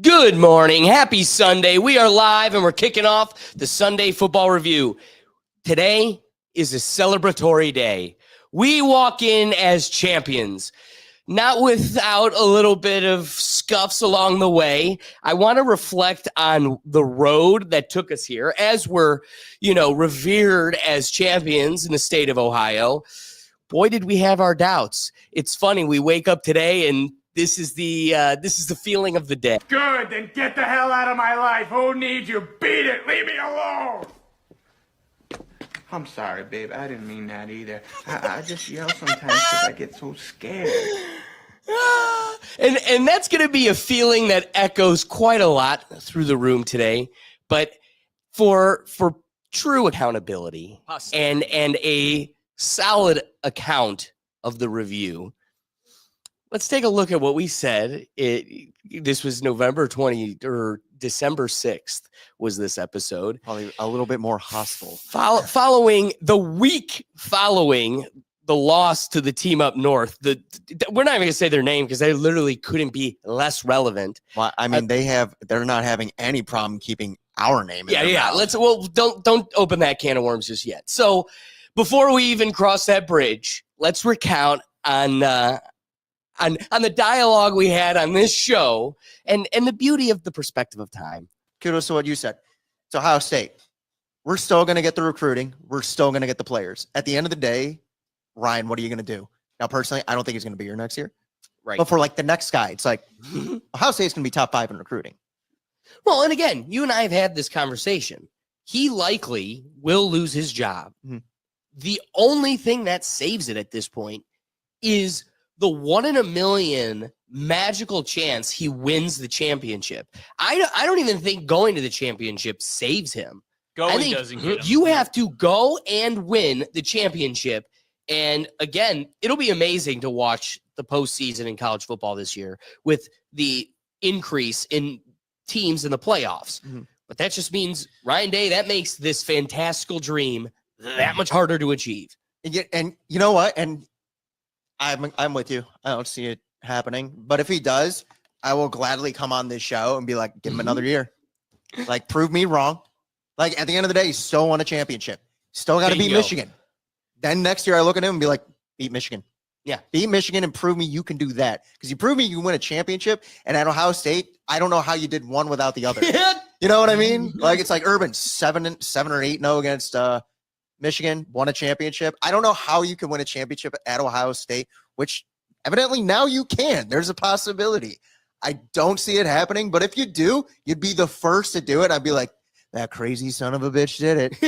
Good morning. Happy Sunday. We are live and we're kicking off the Sunday Football Review. Today is a celebratory day. We walk in as champions, not without a little bit of scuffs along the way. I want to reflect on the road that took us here as we're, revered as champions in the state of Ohio. Boy, did we have our doubts. It's funny. We wake up today and this is the feeling of the day. Good, then get the hell out of my life. Who needs you? Beat it. Leave me alone. I'm sorry, babe. I didn't mean that either. I just yell sometimes because I get so scared. And that's going to be a feeling that echoes quite a lot through the room today. But for true accountability and a solid account of the review, let's take a look at what we said. This was December 6th was this episode. Probably a little bit more hostile. Following the week following the loss to the team up north. We're not even going to say their name because they literally couldn't be less relevant. Well, I mean, they're not having any problem keeping our name in their mouth. Don't open that can of worms just yet. So before we even cross that bridge, let's recount on the dialogue we had on this show and the beauty of the perspective of time. Kudos to what you said. It's Ohio State. We're still going to get the recruiting. We're still going to get the players. At the end of the day, Ryan, what are you going to do? Now, personally, I don't think he's going to be here next year. Right. But for like the next guy, it's like Ohio State's going to be top 5 in recruiting. Well, and again, you and I have had this conversation. He likely will lose his job. Mm-hmm. The only thing that saves it at this point is the 1 in a million magical chance he wins the championship. I don't even think going to the championship saves him. Going doesn't get him. You have to go and win the championship. And again, it'll be amazing to watch the postseason in college football this year with the increase in teams in the playoffs. Mm-hmm. But that just means, Ryan Day, that makes this fantastical dream that much harder to achieve. And you know what? And I'm with you. I don't see it happening. But if he does, I will gladly come on this show and be like, give him another year. Like, prove me wrong. Like, at the end of the day, he still won a championship. Still got to beat Michigan. Then next year I look at him and be like, beat Michigan. Yeah. Beat Michigan and prove me you can do that. Because you prove me you can win a championship. And at Ohio State, I don't know how you did one without the other. You know what I mean? Like, it's like Urban, 7 or 8-0 against Michigan, won a championship. I don't know how you can win a championship at Ohio State, which evidently now you can. There's a possibility. I don't see it happening, but if you do, you'd be the first to do it. I'd be like, that crazy son of a bitch did it.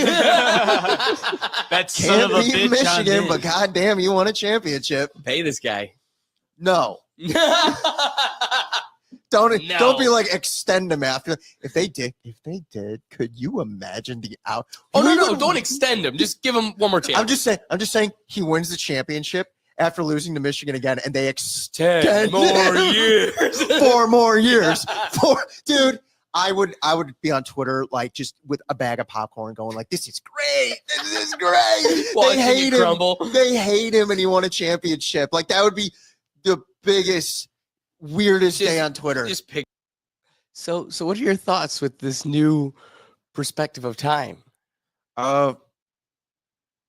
That son of a bitch Michigan, but goddamn, you won a championship. Pay this guy. No. Don't be like, extend them after. If they did, could you imagine the out? Oh no, don't extend him. Just give him one more chance. I'm just saying he wins the championship after losing to Michigan again, and they extend 10 more years. 4 more years. Dude, I would be on Twitter like just with a bag of popcorn going like, this is great. This is great. They hate him. Crumble. They hate him and he won a championship. Like, that would be the biggest, weirdest day on Twitter. Just pick. So what are your thoughts with this new perspective of time?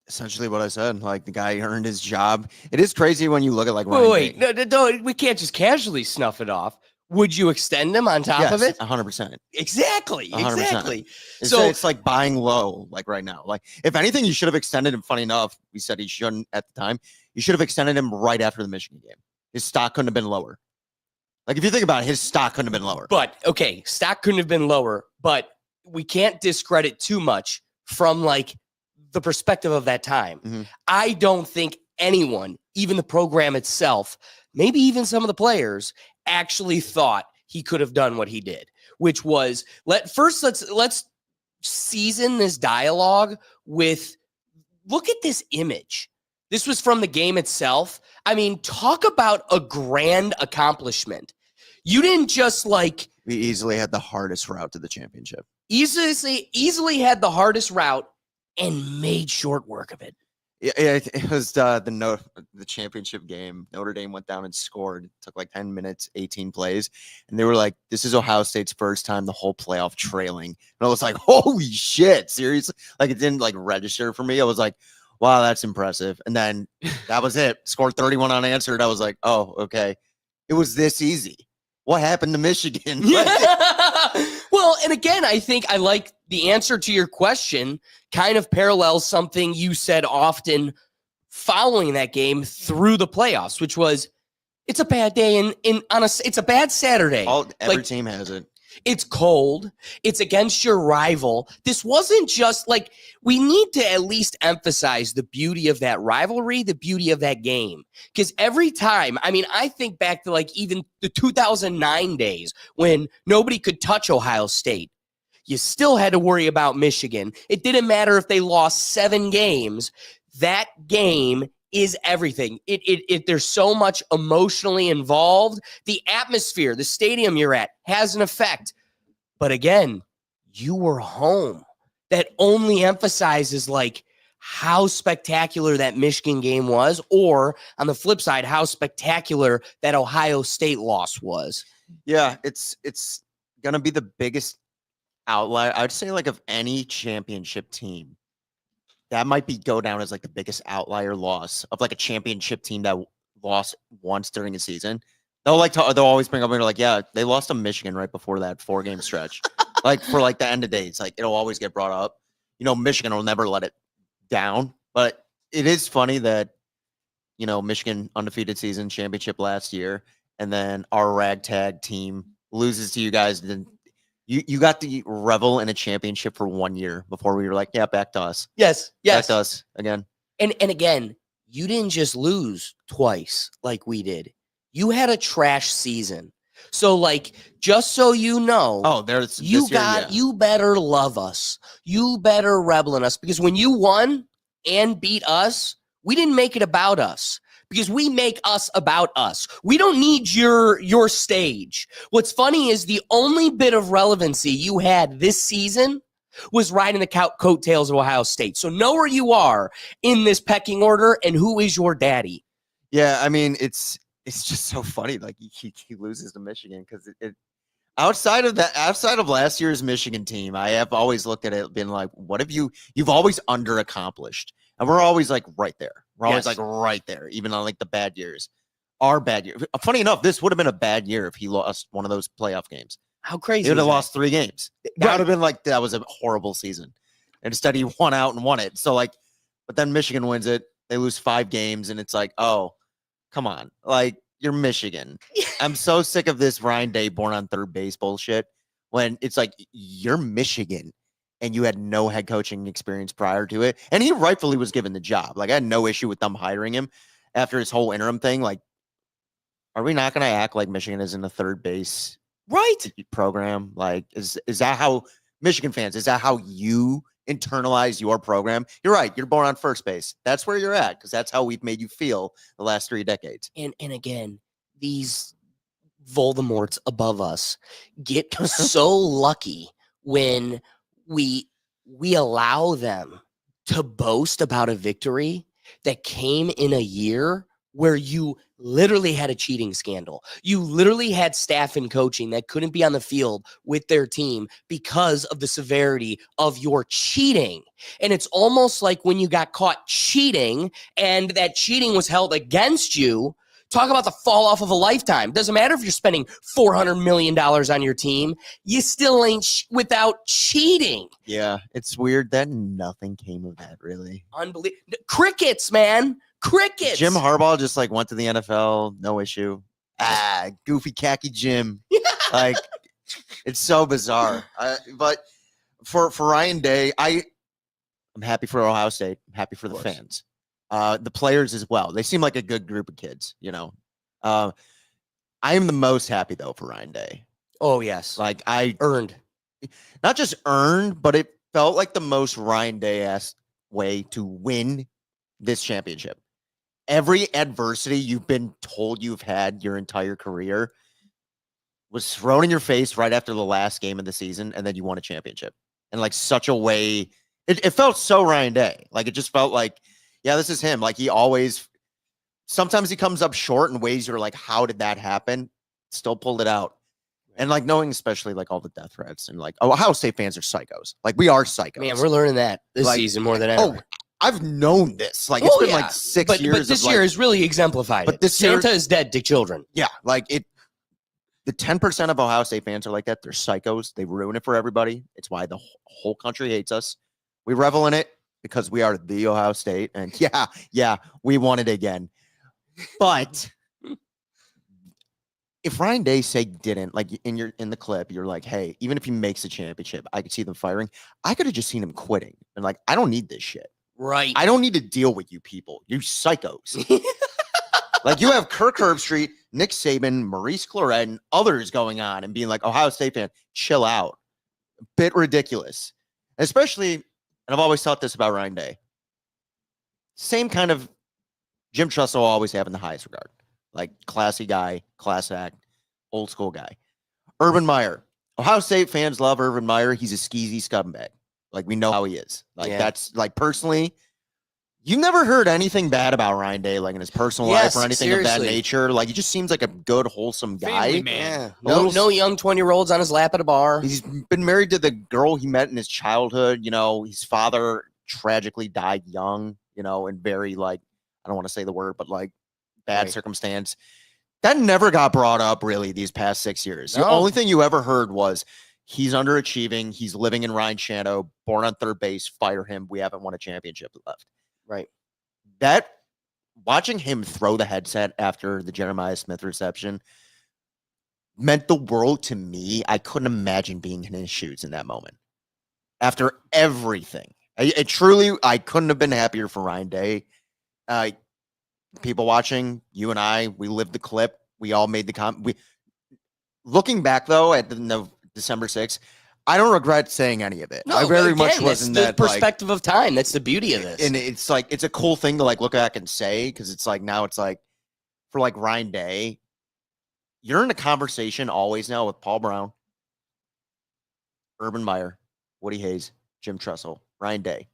Essentially what I said. Like, the guy earned his job. It is crazy when you look at like Wait, no, we can't just casually snuff it off. Would you extend them on top of it? 100%. Exactly. 100%. Exactly. So it's like buying low, like right now. Like, if anything, you should have extended him. Funny enough, we said he shouldn't at the time. You should have extended him right after the Michigan game. His stock couldn't have been lower. Like, if you think about it, his stock couldn't have been lower. But, okay, stock couldn't have been lower, but we can't discredit too much from, like, the perspective of that time. Mm-hmm. I don't think anyone, even the program itself, maybe even some of the players, actually thought he could have done what he did, which was let's season this dialogue with, look at this image. This was from the game itself. I mean, talk about a grand accomplishment. You didn't just like... We easily had the hardest route to the championship. Easily had the hardest route and made short work of it. It was the championship game. Notre Dame went down and scored. It took like 10 minutes, 18 plays. And they were like, this is Ohio State's first time the whole playoff trailing. And I was like, holy shit, seriously? Like it didn't like register for me. I was like, wow, that's impressive. And then that was it. Scored 31 unanswered. I was like, oh, okay. It was this easy. What happened to Michigan? Well, and again, I think I like the answer to your question kind of parallels something you said often following that game through the playoffs, which was it's a bad day it's a bad Saturday. Every team has it. It's cold. It's against your rival. This wasn't just like, we need to at least emphasize the beauty of that rivalry, the beauty of that game. Because every time, I mean, I think back to like even the 2009 days when nobody could touch Ohio State. You still had to worry about Michigan. It didn't matter if they lost 7 games. That game is everything. There's so much emotionally involved. The atmosphere, the stadium you're at has an effect. But again, you were home. That only emphasizes like how spectacular that Michigan game was, or on the flip side, how spectacular that Ohio State loss was. Yeah, it's gonna be the biggest outlier. I'd say like of any championship team. That might go down as like the biggest outlier loss of like a championship team that lost once during a season. They'll always bring up and like, yeah, they lost to Michigan right before that 4-game stretch. Like for like the end of days, like it'll always get brought up. You know, Michigan will never let it down. But it is funny that, you know, Michigan undefeated season championship last year, and then our ragtag team loses to you guys. And You got to revel in a championship for 1 year before we were like, yeah, back to us. Yes. Back to us again. And again, you didn't just lose twice like we did. You had a trash season. So like, just so you know, you better love us. You better revel in us, because when you won and beat us, we didn't make it about us. Because we make us about us. We don't need your stage. What's funny is the only bit of relevancy you had this season was riding the coattails of Ohio State. So know where you are in this pecking order and who is your daddy. Yeah, I mean, it's just so funny. Like he loses to Michigan because it outside of last year's Michigan team, I have always looked at it being like, what have you've always underaccomplished, and we're always like right there. We're always like right there, even on like the bad years. Our bad year. Funny enough, this would have been a bad year if he lost one of those playoff games. How crazy! He would have lost 3 games. That would have been like, that was a horrible season. And instead, he won out and won it. So like, but then Michigan wins it. They lose 5 games, and it's like, oh, come on, like you're Michigan. I'm so sick of this Ryan Day born on third base bullshit. When it's like, you're Michigan. And you had no head coaching experience prior to it. And he rightfully was given the job. Like, I had no issue with them hiring him after his whole interim thing. Like, are we not going to act like Michigan is in the third base program? Like, is that how Michigan fans, is that how you internalize your program? You're right. You're born on first base. That's where you're at, because that's how we've made you feel the last 3 decades. And again, these Voldemorts above us get so lucky when we allow them to boast about a victory that came in a year where you literally had a cheating scandal. You literally had staff and coaching that couldn't be on the field with their team because of the severity of your cheating. And it's almost like when you got caught cheating and that cheating was held against you. Talk about the fall off of a lifetime. Doesn't matter if you're spending $400 million on your team. You still ain't without cheating. Yeah, it's weird that nothing came of that, really. Unbelievable. Crickets, man. Crickets. Jim Harbaugh just like went to the NFL, no issue. Goofy khaki Jim. Like, it's so bizarre. But for Ryan Day, I'm happy for Ohio State. I'm happy for the fans. The players as well. They seem like a good group of kids, you know. I am the most happy though for Ryan Day. Oh yes. Like, I earned. Not just earned, but it felt like the most Ryan Day-esque way to win this championship. Every adversity you've been told you've had your entire career was thrown in your face right after the last game of the season, and then you won a championship. And like such a way, it felt so Ryan Day. Like, it just felt like, Yeah, this is him. Like he always, sometimes he comes up short in ways you're like, how did that happen? Still pulled it out. And like knowing, especially like all the death threats and like, Ohio State fans are psychos. Like we are psychos. Man, we're learning that this Like, season more than ever. Oh, I've known this. Like it's been yeah. like 6 but years. this of, year like, has really exemplified but it. this year- Santa is dead to children. yeah, like it. The 10% of Ohio State fans are like that. They're psychos. They ruin it for everybody. It's why the whole country hates us. We revel in it because we are the Ohio State. And yeah, we won it again. But if Ryan Day didn't, like in the clip, you're like, hey, even if he makes the championship, I could see them firing. I could have just seen him quitting and like, I don't need this shit. Right. I don't need to deal with you people. You psychos. Like you have Kirk Herbstreit, Nick Saban, Maurice Clarett, and others going on and being like, Ohio State fan, chill out. A bit ridiculous. Especially, and I've always thought this about Ryan Day. Same kind of Jim Tressel will always have in the highest regard. Like classy guy, class act, old school guy. Urban Meyer. Ohio State fans love Urban Meyer. He's a skeezy scumbag. Like we know how he is. Like that's like personally, you've never heard anything bad about Ryan Day, like in his personal life or anything of that nature. Like he just seems like a good, wholesome guy. Family man. Yeah. No young 20-year-olds on his lap at a bar. He's been married to the girl he met in his childhood. You know, his father tragically died young, you know, in very like, I don't want to say the word, but like bad circumstance. That never got brought up really these past 6 years. The only thing you ever heard was he's underachieving. He's living in Ryan Shano, born on third base, fire him. We haven't won a championship left. Right. That watching him throw the headset after the Jeremiah Smith reception meant the world to me. I couldn't imagine being in his shoes in that moment. After everything, I couldn't have been happier for Ryan Day. People watching, you and I, we lived the clip. We all made the comment. Looking back though at the December 6th, I don't regret saying any of it. No, I very much was in that perspective of time. That's the beauty of this. And it's like, it's a cool thing to like look back and say, because it's like, now it's like, for like Ryan Day, you're in a conversation always now with Paul Brown, Urban Meyer, Woody Hayes, Jim Tressel, Ryan Day.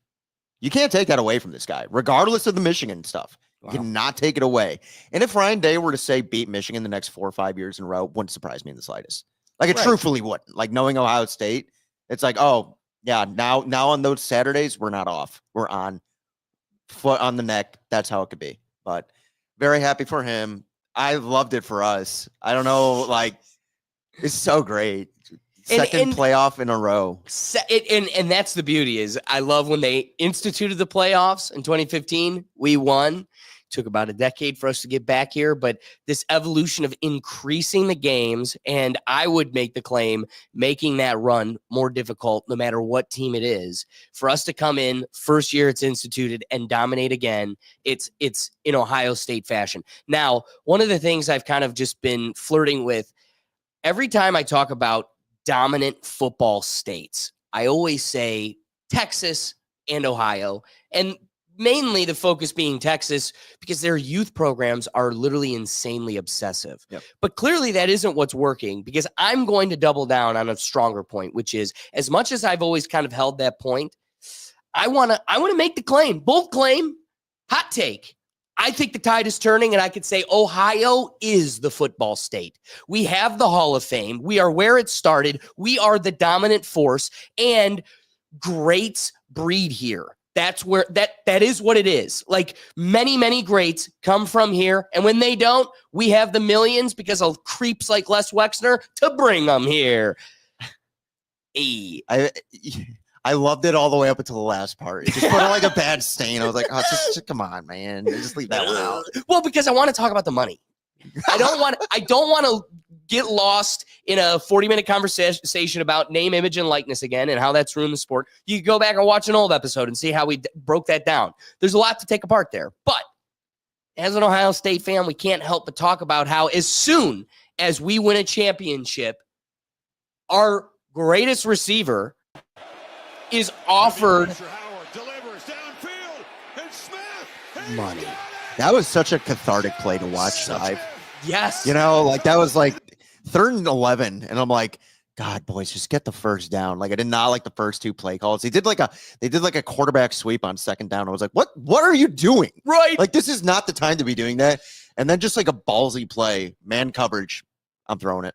You can't take that away from this guy, regardless of the Michigan stuff. You cannot take it away. And if Ryan Day were to say beat Michigan the next 4 or 5 years in a row, wouldn't surprise me in the slightest. Like it truthfully wouldn't. Like knowing Ohio State, it's like, oh yeah, now on those Saturdays, we're not off. We're on, foot on the neck. That's how it could be. But very happy for him. I loved it for us. I don't know, like it's so great. Second playoff in a row. And that's the beauty is I love when they instituted the playoffs in 2015. We won. Took about a decade for us to get back here, but this evolution of increasing the games, and I would make the claim, making that run more difficult no matter what team it is. For us to come in, first year it's instituted, and dominate again, it's in Ohio State fashion. Now, one of the things I've kind of just been flirting with, every time I talk about dominant football states, I always say Texas and Ohio, and mainly the focus being Texas because their youth programs are literally insanely obsessive. Yep. But clearly that isn't what's working, because I'm going to double down on a stronger point, which is, as much as I've always kind of held that point, I want to make the claim, bold claim, hot take. I think the tide is turning, and I could say Ohio is the football state. We have the Hall of Fame. We are where it started. We are the dominant force, and greats breed here. That's where that is what it is. Like many greats come from here. And when they don't, we have the millions because of creeps like Les Wexner to bring them here. I loved it all the way up until the last part. It just put like a bad stain. I was like, oh, just come on, man. Just leave that one out. Well, because I want to talk about the money. I don't want to get lost in a 40-minute conversation about name, image, and likeness again and how that's ruined the sport. You can go back and watch an old episode and see how we broke that down. There's a lot to take apart there. But as an Ohio State fan, we can't help but talk about how as soon as we win a championship, our greatest receiver is offered money. That was such a cathartic play to watch live. Yes. You know, like that was like 3rd and 11. And I'm like, God, boys, just get the first down. Like I did not like the first 2 play calls. They did like a quarterback sweep on 2nd down. I was like, what are you doing? Right. Like this is not the time to be doing that. And then just like a ballsy play, man coverage. I'm throwing it.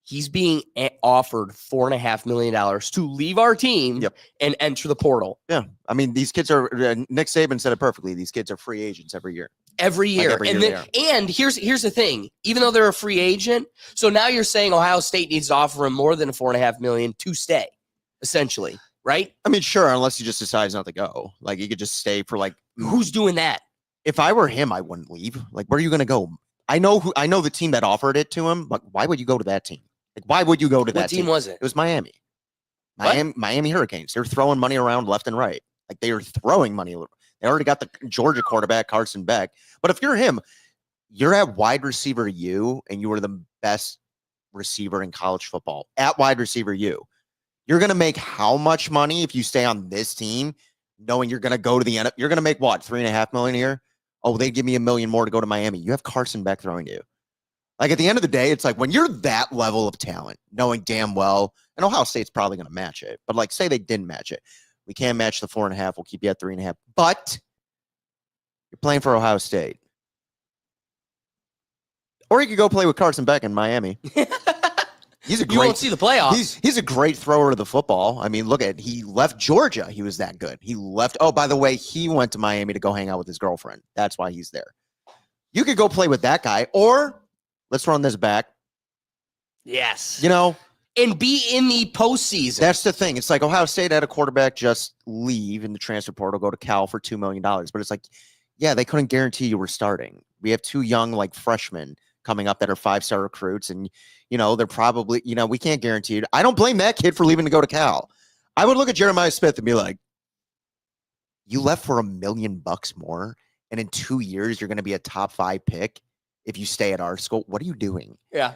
He's being offered $4.5 million to leave our team Yep. and enter the portal Yeah. I mean, these kids are Nick Saban said it perfectly. These kids are free agents every year. every year. every and year and here's the thing. Even though they're a free agent, so now you're saying Ohio State needs to offer him more than $4.5 million to stay, essentially, right? I mean, sure, unless he just decides not to go. Like he could just stay for like Who's doing that? if I were him, I wouldn't leave. Like, where are you gonna go? I know the team that offered it to him, but why would you go to that team? Like, why would you go to What that team was it? It was Miami. What? Miami Hurricanes. They're throwing money around left and right. Like they are throwing money. They already got the Georgia quarterback, Carson Beck. But if you're him, you're at wide receiver U, and you were the best receiver in college football. At wide receiver U. You're going to make how much money if you stay on this team, knowing you're going to go to the end? You're going to make what, $3.5 million a year? Oh, they give me $1 million more to go to Miami. You have Carson Beck throwing to you. Like at the end of the day, it's like when you're that level of talent, knowing damn well, and Ohio State's probably going to match it, but like say they didn't match it. We can't match the 4.5. We'll keep you at 3.5. But you're playing for Ohio State. Or you could go play with Carson Beck in Miami. He's a You won't see the playoffs. He's a great thrower of the football. I mean, he left Georgia. He was that good. He left. Oh, by the way, he went to Miami to go hang out with his girlfriend. That's why he's there. You could go play with that guy, or let's run this back. Yes. You know, And be in the postseason. that's the thing. It's like Ohio State had a quarterback just leave in the transfer portal, go to Cal for $2 million. But it's like, yeah, they couldn't guarantee you were starting. We have 2 young like freshmen coming up that are 5-star recruits, and they're probably, we can't guarantee it. I don't blame that kid for leaving to go to Cal. I would look at Jeremiah Smith and be like, you left for $1 million more, and in 2 years you're going to be a top 5 pick if you stay at our school. What are you doing? Yeah.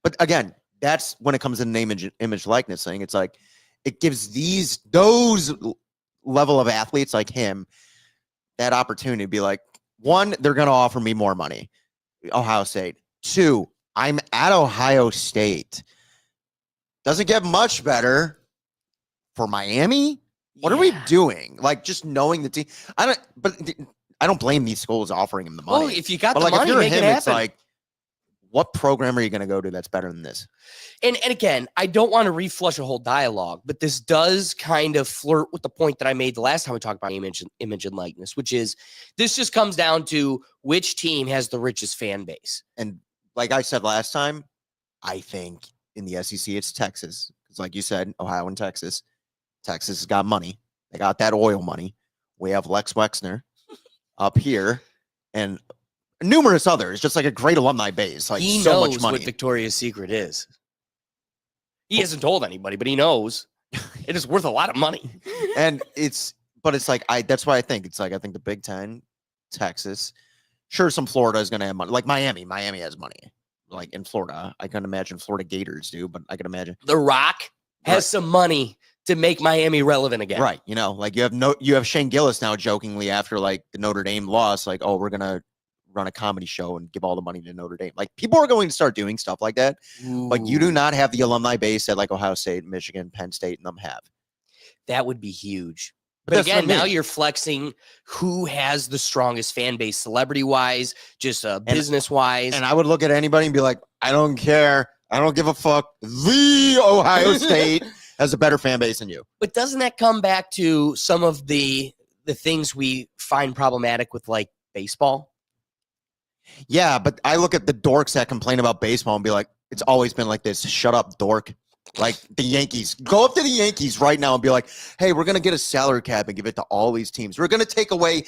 But again, that's when it comes to name, image, likeness thing. It's like it gives those level of athletes like him that opportunity to be like, 1, they're going to offer me more money. Ohio State. 2, I'm at Ohio State. Doesn't get much better for Miami. What are we doing? Like just knowing the team. I don't blame these schools offering him the money. Well, if you got but the like money, if you're make him, it happen. it's like, what program are you going to go to that's better than this? And again, I don't want to reflush a whole dialogue, but this does kind of flirt with the point that I made the last time we talked about image and likeness, which is this just comes down to which team has the richest fan base. And like I said last time, I think in the SEC it's Texas. Because like you said, Ohio and Texas. Texas has got money. They got that oil money. We have Lex Wexner up here and numerous others. Just like a great alumni base. Like He so knows much money. what Victoria's Secret is. He hasn't told anybody, but he knows it is worth a lot of money. And it's like that's why I think it's like I think the Big Ten, Texas, sure, some Florida is gonna have money. Like Miami has money. Like in Florida. I couldn't imagine Florida Gators do, but I can imagine The Rock has Right. some money to make Miami relevant again. right. Like you have Shane Gillis now jokingly after like the Notre Dame loss, like, oh, we're gonna run a comedy show and give all the money to Notre Dame. Like people are going to start doing stuff like that. But you do Ooh, not have the alumni base that like Ohio State, Michigan, Penn State, and them have. that would be huge. But But that's what I again, now mean. you're flexing who has the strongest fan base, celebrity-wise, just business-wise. And I would look at anybody and be like, I don't care. I don't give a fuck. The Ohio State has a better fan base than you. But doesn't that come back to some of the things we find problematic with like baseball? Yeah, but I look at the dorks that complain about baseball and be like, it's always been like this. Shut up, dork. Like the Yankees. Go up to the Yankees right now and be like, hey, we're going to get a salary cap and give it to all these teams. We're going to take away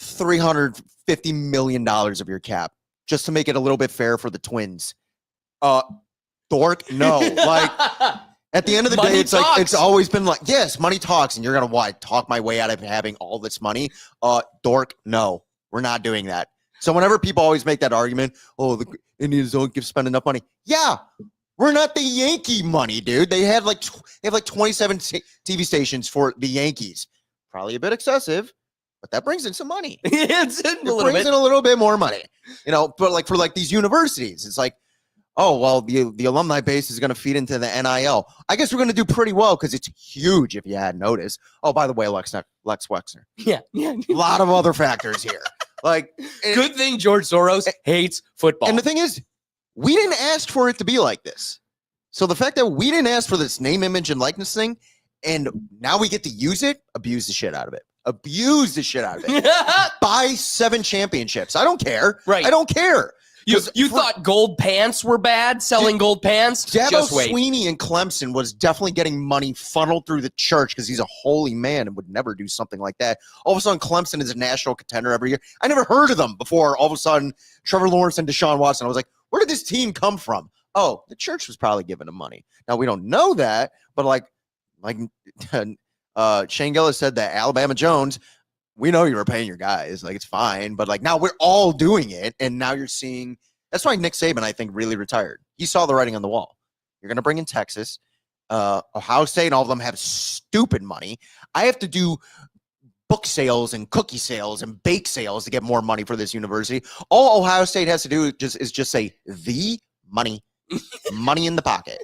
$350 million of your cap just to make it a little bit fair for the Twins. Dork, no. Like at the end of the Money day, it's like talks. it's always been like, yes, money talks, and you're gonna what? Talk my way out of having all this money? Dork, no, we're not doing that. So whenever people always make that argument, oh, the Indians don't spend enough money. Yeah, we're not the Yankee money, dude. They have like 27 TV stations for the Yankees. Probably a bit excessive, but that brings in some money. It's in a It little brings bit. in a little bit more money, but like for like these universities, it's like, oh, well, the alumni base is going to feed into the NIL. I guess we're going to do pretty well because it's huge if you hadn't noticed. Oh, by the way, Lex Wexner. Yeah. A lot of other factors here. Like, Good thing George Soros hates football. and the thing is, we didn't ask for it to be like this. So the fact that we didn't ask for this name, image, and likeness thing, and now we get to use it, abuse the shit out of it. Abuse the shit out of it. Buy 7 championships. I don't care. Right. I don't care. You thought gold pants were bad, selling gold pants? Dabo Just wait. Sweeney in Clemson was definitely getting money funneled through the church because he's a holy man and would never do something like that. All of a sudden, Clemson is a national contender every year. I never heard of them before. All of a sudden, Trevor Lawrence and Deshaun Watson. I was like, where did this team come from? Oh, the church was probably giving them money. Now, we don't know that, but like Shane Gillis said that Alabama Jones, we know you were paying your guys. Like, it's fine. But like now we're all doing it. And now you're seeing that's why Nick Saban, I think, really retired. He saw the writing on the wall. You're going to bring in Texas, Ohio State, and all of them have stupid money. I have to do book sales and cookie sales and bake sales to get more money for this university. All Ohio State has to do is just say the money, money in the pocket.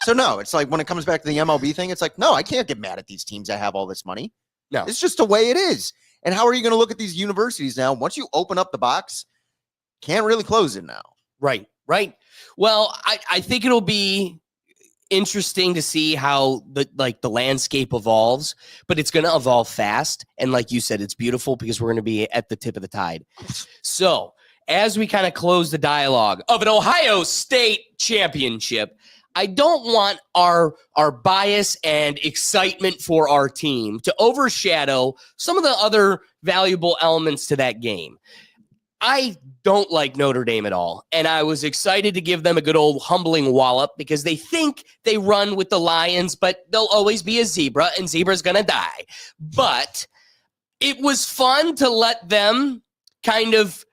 So no, it's like when it comes back to the MLB thing, it's like, no, I can't get mad at these teams that have all this money. No. It's just the way it is. And how are you going to look at these universities now? Once you open up the box, can't really close it now. Right. Well, I think it'll be interesting to see how the landscape evolves, but it's going to evolve fast. And like you said, it's beautiful because we're going to be at the tip of the tide. So as we kind of close the dialogue of an Ohio State championship, I don't want our bias and excitement for our team to overshadow some of the other valuable elements to that game. I don't like Notre Dame at all, and I was excited to give them a good old humbling wallop because they think they run with the Lions, but they'll always be a zebra, and zebra's going to die. But it was fun to let them kind of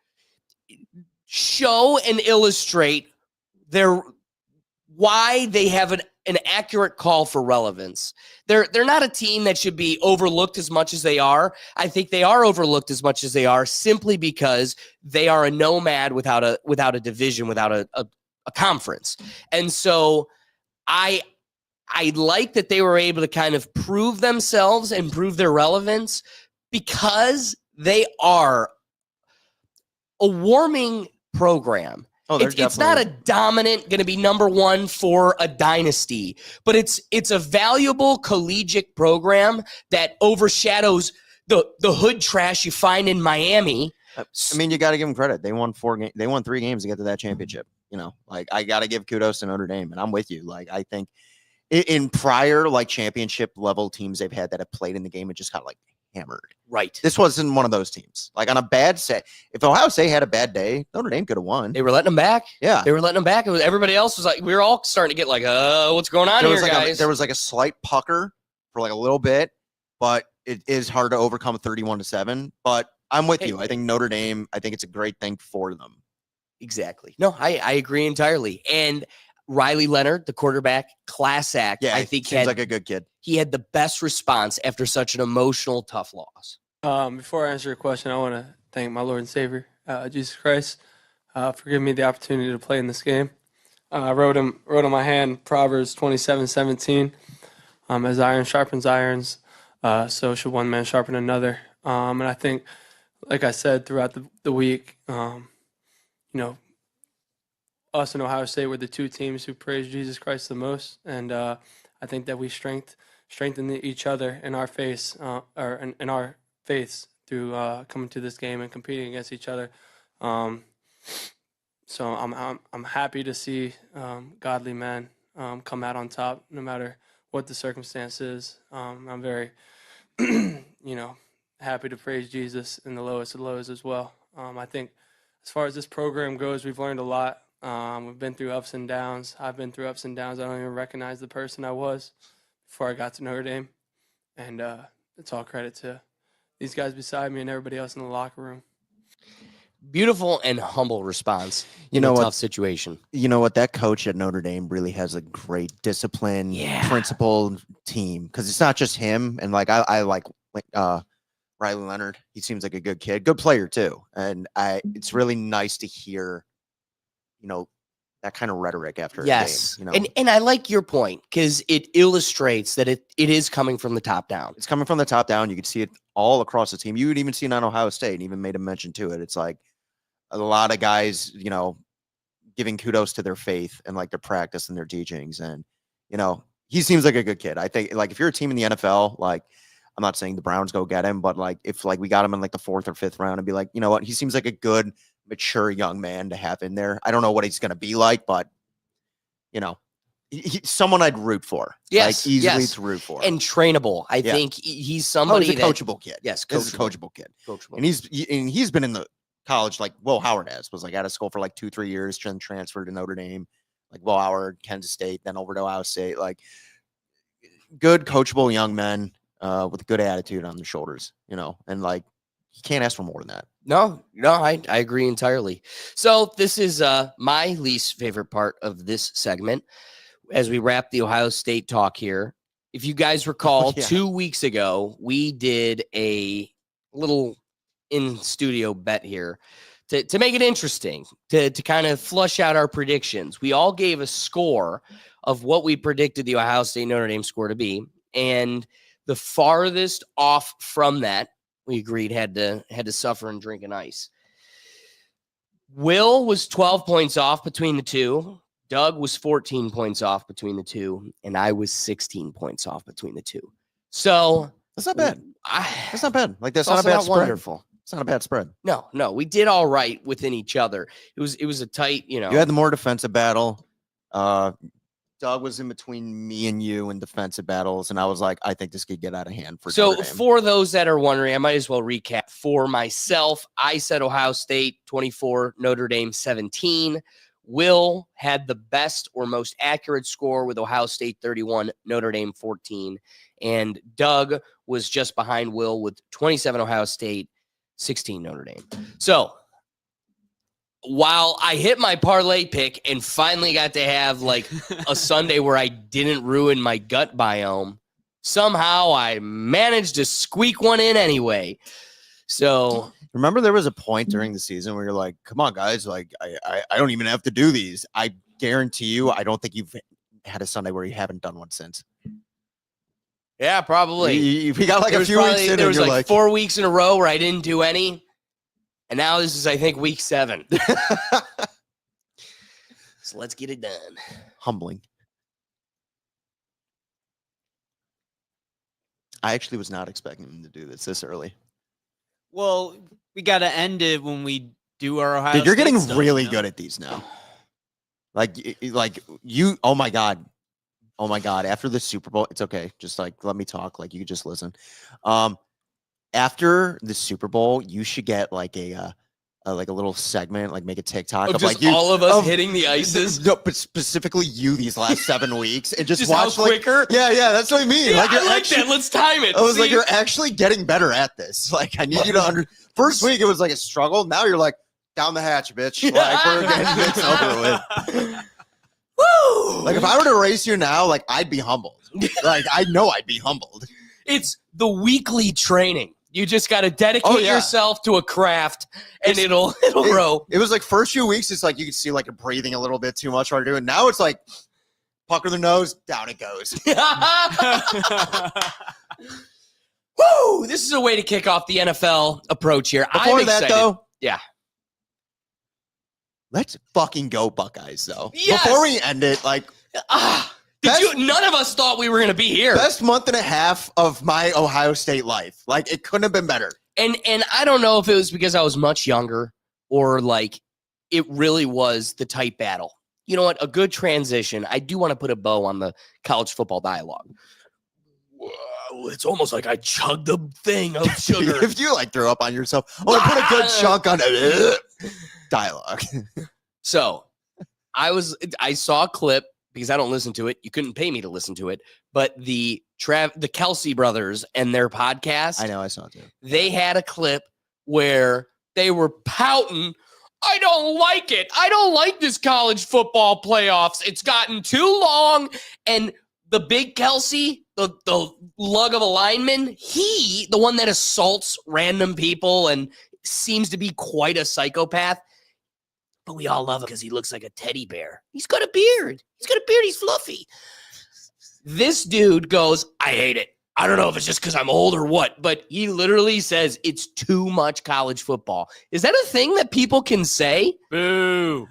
show and illustrate why they have an accurate call for relevance. They're not a team that should be overlooked as much as they are. I think they are overlooked as much as they are simply because they are a nomad without a division, without a conference. And so I like that they were able to kind of prove themselves and prove their relevance because they are a warming program. Oh, It's not a dominant, going to be number one for a dynasty, but it's a valuable collegiate program that overshadows the hood trash you find in Miami. I mean, you got to give them credit. They won 4 games. They won 3 games to get to that championship. You know, like I got to give kudos to Notre Dame, and I'm with you. Like I think in prior like championship level teams they've had that have played in the game and just got like hammered. Right. This wasn't one of those teams. Like on a bad set, if Ohio State had a bad day, Notre Dame could have won. They were letting them back. Yeah. They were letting them back. It was everybody else was like, we were all starting to get like, what's going on here, guys? There was like a slight pucker for like a little bit, but it is hard to overcome 31-7. But I'm with you. I think Notre Dame, I think it's a great thing for them. Exactly. No, I agree entirely. And Riley Leonard, the quarterback, class act. Yeah, I think seems like a good kid. He had the best response after such an emotional, tough loss. Before I answer your question, I want to thank my Lord and Savior, Jesus Christ, for giving me the opportunity to play in this game. I wrote on my hand Proverbs 27:17. As iron sharpens irons, so should one man sharpen another. And I think, like I said throughout the week, us and Ohio State were the 2 teams who praised Jesus Christ the most, and I think that we strengthened each other in our faiths through coming to this game and competing against each other. So I'm happy to see godly men come out on top, no matter what the circumstances. I'm very, happy to praise Jesus in the lowest of lows as well. I think as far as this program goes, we've learned a lot. We've been through ups and downs. I've been through ups and downs. I don't even recognize the person I was before I got to Notre Dame. And it's all credit to these guys beside me and everybody else in the locker room. Beautiful and humble response. You know in a what? tough situation. You know what? That coach at Notre Dame really has a great discipline, principled team. Because it's not just him. And like I like Riley Leonard. He seems like a good kid, good player too. And it's really nice to hear, that kind of rhetoric after Yes. a game. And I like your point because it illustrates that it is coming from the top down. It's coming from the top down. You could see it all across the team. You would even see it on Ohio State and even made a mention to it. It's like a lot of guys, giving kudos to their faith and like their practice and their teachings. And, he seems like a good kid. I think like if you're a team in the NFL, like I'm not saying the Browns go get him, but like if like we got him in like the 4th or 5th round and be like, you know what, he seems like a good, mature young man to have in there. I don't know what he's going to be like, but he's someone I'd root for. Yes, like easily yes. to root for. And trainable. I Yeah. think he's somebody he's a coachable kid. Yes, This is a coachable kid. coachable. And he's been in the college like Will Howard was like out of school for like 2-3 years, then transferred to Notre Dame, like Will Howard, Kansas State, then over to Ohio State. Like good coachable young men with a good attitude on their shoulders, and like you can't ask for more than that. No, I agree entirely. So this is my least favorite part of this segment as we wrap the Ohio State talk here. If you guys recall, 2 weeks ago, we did a little in-studio bet here to make it interesting, to kind of flush out our predictions. We all gave a score of what we predicted the Ohio State Notre Dame score to be. And the farthest off from that, we agreed had to suffer and drink an ice. Will was 12 points off between the two. Doug was 14 points off between the two. And I was 16 points off between the two. So That's not bad. That's not bad. Like that's It's not a also bad not spread. wonderful. It's not a bad spread. No, we did all right within each other. It was a tight, You had the more defensive battle. Doug was in between me and you in defensive battles, and I was like, I think this could get out of hand for So Notre Dame. for those that are wondering, I might as well recap. For myself, I said Ohio State 24, Notre Dame 17. Will had the best or most accurate score with Ohio State 31, Notre Dame 14. And Doug was just behind Will with 27 Ohio State, 16 Notre Dame. So while I hit my parlay pick and finally got to have like a Sunday where I didn't ruin my gut biome, somehow I managed to squeak one in anyway. So Remember, there was a point during the season where you're like, "Come on, guys! Like, I don't even have to do these." I guarantee you, I don't think you've had a Sunday where you haven't done one since. yeah, probably. We got like a few weeks in, there and was you're like like, 4 weeks in a row where I didn't do any. And now this is, I think, week 7. So let's get it done. humbling. I actually was not expecting them to do this early. Well, we got to end it when we do our Ohio Dude, you're State getting stuff, really you know? good at these now. Like you. Oh my god. After the Super Bowl, it's okay. Just like let me talk. Like you could just listen. After the Super Bowl, you should get like a little segment, like make a TikTok of just like you, all of us of- hitting the ices. No, but specifically you these last 7 weeks, and just Just watch how like quicker. yeah, that's what I mean. Yeah, like I you're like actually, that. Let's time it. I was like, See? you're actually getting better at this. Like, I need you to First week it was like a struggle. Now you're like down the hatch, bitch. Like we're getting this over with. Woo! Like if I were to race you now, like I'd be humbled. Like I know I'd be humbled. It's the weekly training. You just got to dedicate yeah. yourself to a craft, and It's- it'll grow. It was like first few weeks, it's like you could see like you're breathing a little bit too much while you're doing. Now it's like pucker the nose, down it goes. Woo! This is a way to kick off the NFL approach here. Before I'm that excited. though, Yeah. let's fucking go Buckeyes though. Yes! Before we end it, like None of us thought we were going to be here. best month and a half of my Ohio State life. Like it couldn't have been better. And I don't know if it was because I was much younger or like it really was the tight battle. You know what? A good transition. I do want to put a bow on the college football dialogue. Whoa, it's almost like I chugged the thing of sugar. If you like throw up on yourself, I want to put a good chunk on it. Dialogue. So I saw a clip because I don't listen to it. You couldn't pay me to listen to it, but the Kelsey brothers and their podcast, I know, I saw it too. they had a clip where they were pouting. I don't like it. I don't like this college football playoffs. It's gotten too long. And the big Kelsey, the lug of a lineman, the one that assaults random people and seems to be quite a psychopath, but we all love him because he looks like a teddy bear. He's got a beard. He's fluffy. This dude goes, I hate it. I don't know if it's just because I'm old or what, but he literally says it's too much college football. Is that a thing that people can say? Boo.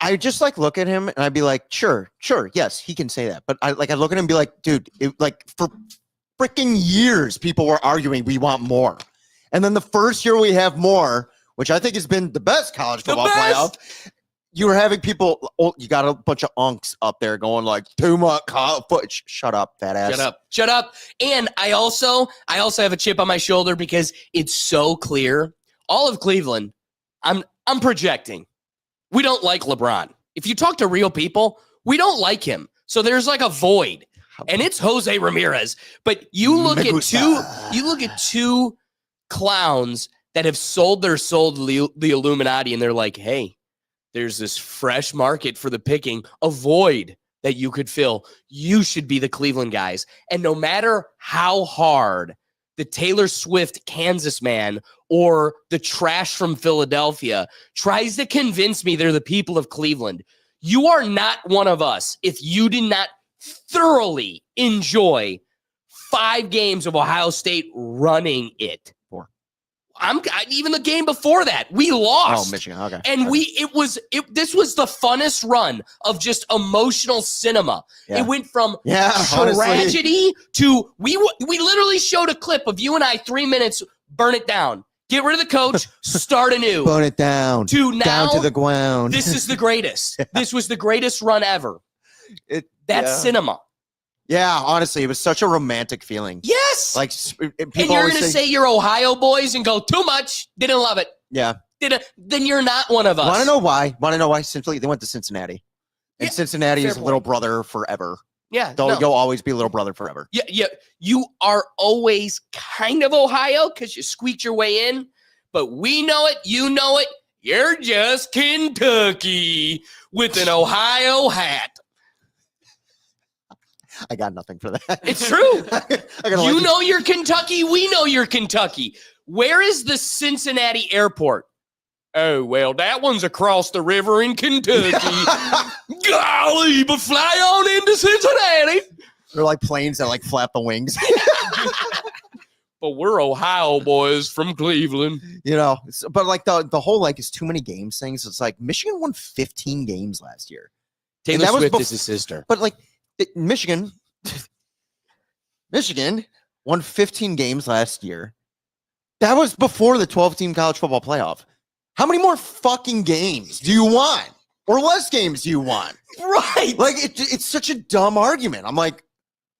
I just like look at him and I'd be like, sure, yes, he can say that. But I look at him and be like, dude, for freaking years, people were arguing we want more. And then the first year we have more, which I think has been the best college football playoff, you were having people, you got a bunch of unks up there going like, too much college football. Shut up, fat ass. Shut up. And I also have a chip on my shoulder because it's so clear. All of Cleveland, I'm projecting. We don't like LeBron. If you talk to real people, we don't like him. So there's like a void. And it's Jose Ramirez. But you look at two clowns that have sold their soul to the Illuminati, and they're like, hey, there's this fresh market for the picking, a void that you could fill. You should be the Cleveland guys. And no matter how hard the Taylor Swift Kansas man or the trash from Philadelphia tries to convince me they're the people of Cleveland, you are not one of us if you did not thoroughly enjoy 5 games of Ohio State running it. Even the game before that, we lost. Oh, Michigan. Okay. And this was the funnest run of just emotional cinema. Yeah. It went from honestly. tragedy to we literally showed a clip of you and I 3 minutes, burn it down. Get rid of the coach, start anew. Burn it down. To now, down to the ground. This is the greatest. This was the greatest run ever. That's cinema. Yeah, honestly, it was such a romantic feeling. Yes. Like And people you're going to say you're Ohio boys and go, too much, didn't love it. Yeah. Then you're not one of us. Want to know why? Simply, they went to Cincinnati. And Cincinnati is little brother forever. Yeah. You'll always be little brother forever. Yeah. You are always kind of Ohio because you squeaked your way in, but we know it. You know it. You're just Kentucky with an Ohio hat. I got nothing for that. It's true. You know you're Kentucky. We know you're Kentucky. Where is the Cincinnati airport? Oh, well, that one's across the river in Kentucky. Golly, but fly on into Cincinnati. They're like planes that like flap the wings. But we're Ohio boys from Cleveland. You know, but like the whole like is too many games things. It's like Michigan won 15 games last year. Taylor Swift is his sister. But like Michigan won 15 games last year. That was before the 12-team college football playoff. How many more fucking games do you want? Or less games do you want? Right. Like it's such a dumb argument. I'm like,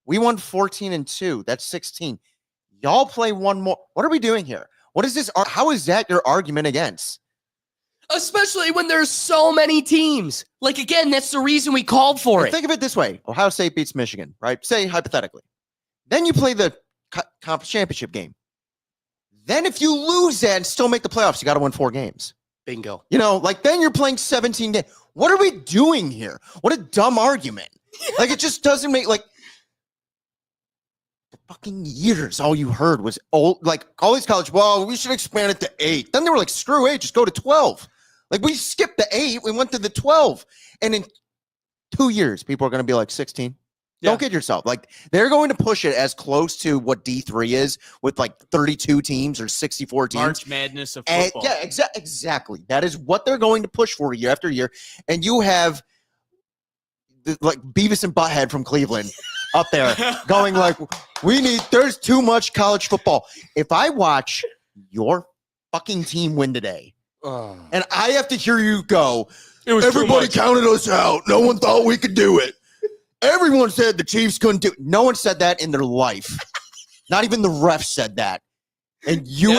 we won 14-2. That's 16. Y'all play one more. What are we doing here? What is this? How is that your argument against? Especially when there's so many teams. Like, again, that's the reason we called for it. Think of it this way. Ohio State beats Michigan, right? Say, hypothetically. Then you play the conference championship game. Then if you lose that and still make the playoffs, you got to win 4 games. Bingo. You know, like then you're playing 17 games. What are we doing here? What a dumb argument. Like, it just doesn't make, like, fucking years, all you heard was all these college, well, we should expand it to 8. Then they were like, screw 8, just go to 12. Like, we skipped the 8, we went to the 12. And in 2 years, people are going to be like 16. Yeah. Don't kid yourself. Like, they're going to push it as close to what D3 is with like 32 teams or 64 teams. March Madness of football. Yeah, exactly. That is what they're going to push for year after year. And you have like Beavis and Butthead from Cleveland up there going like, there's too much college football. If I watch your fucking team win today and I have to hear you go, everybody counted us out. No one thought we could do it. Everyone said the Chiefs couldn't do it. No one said that in their life. Not even the refs said that. And you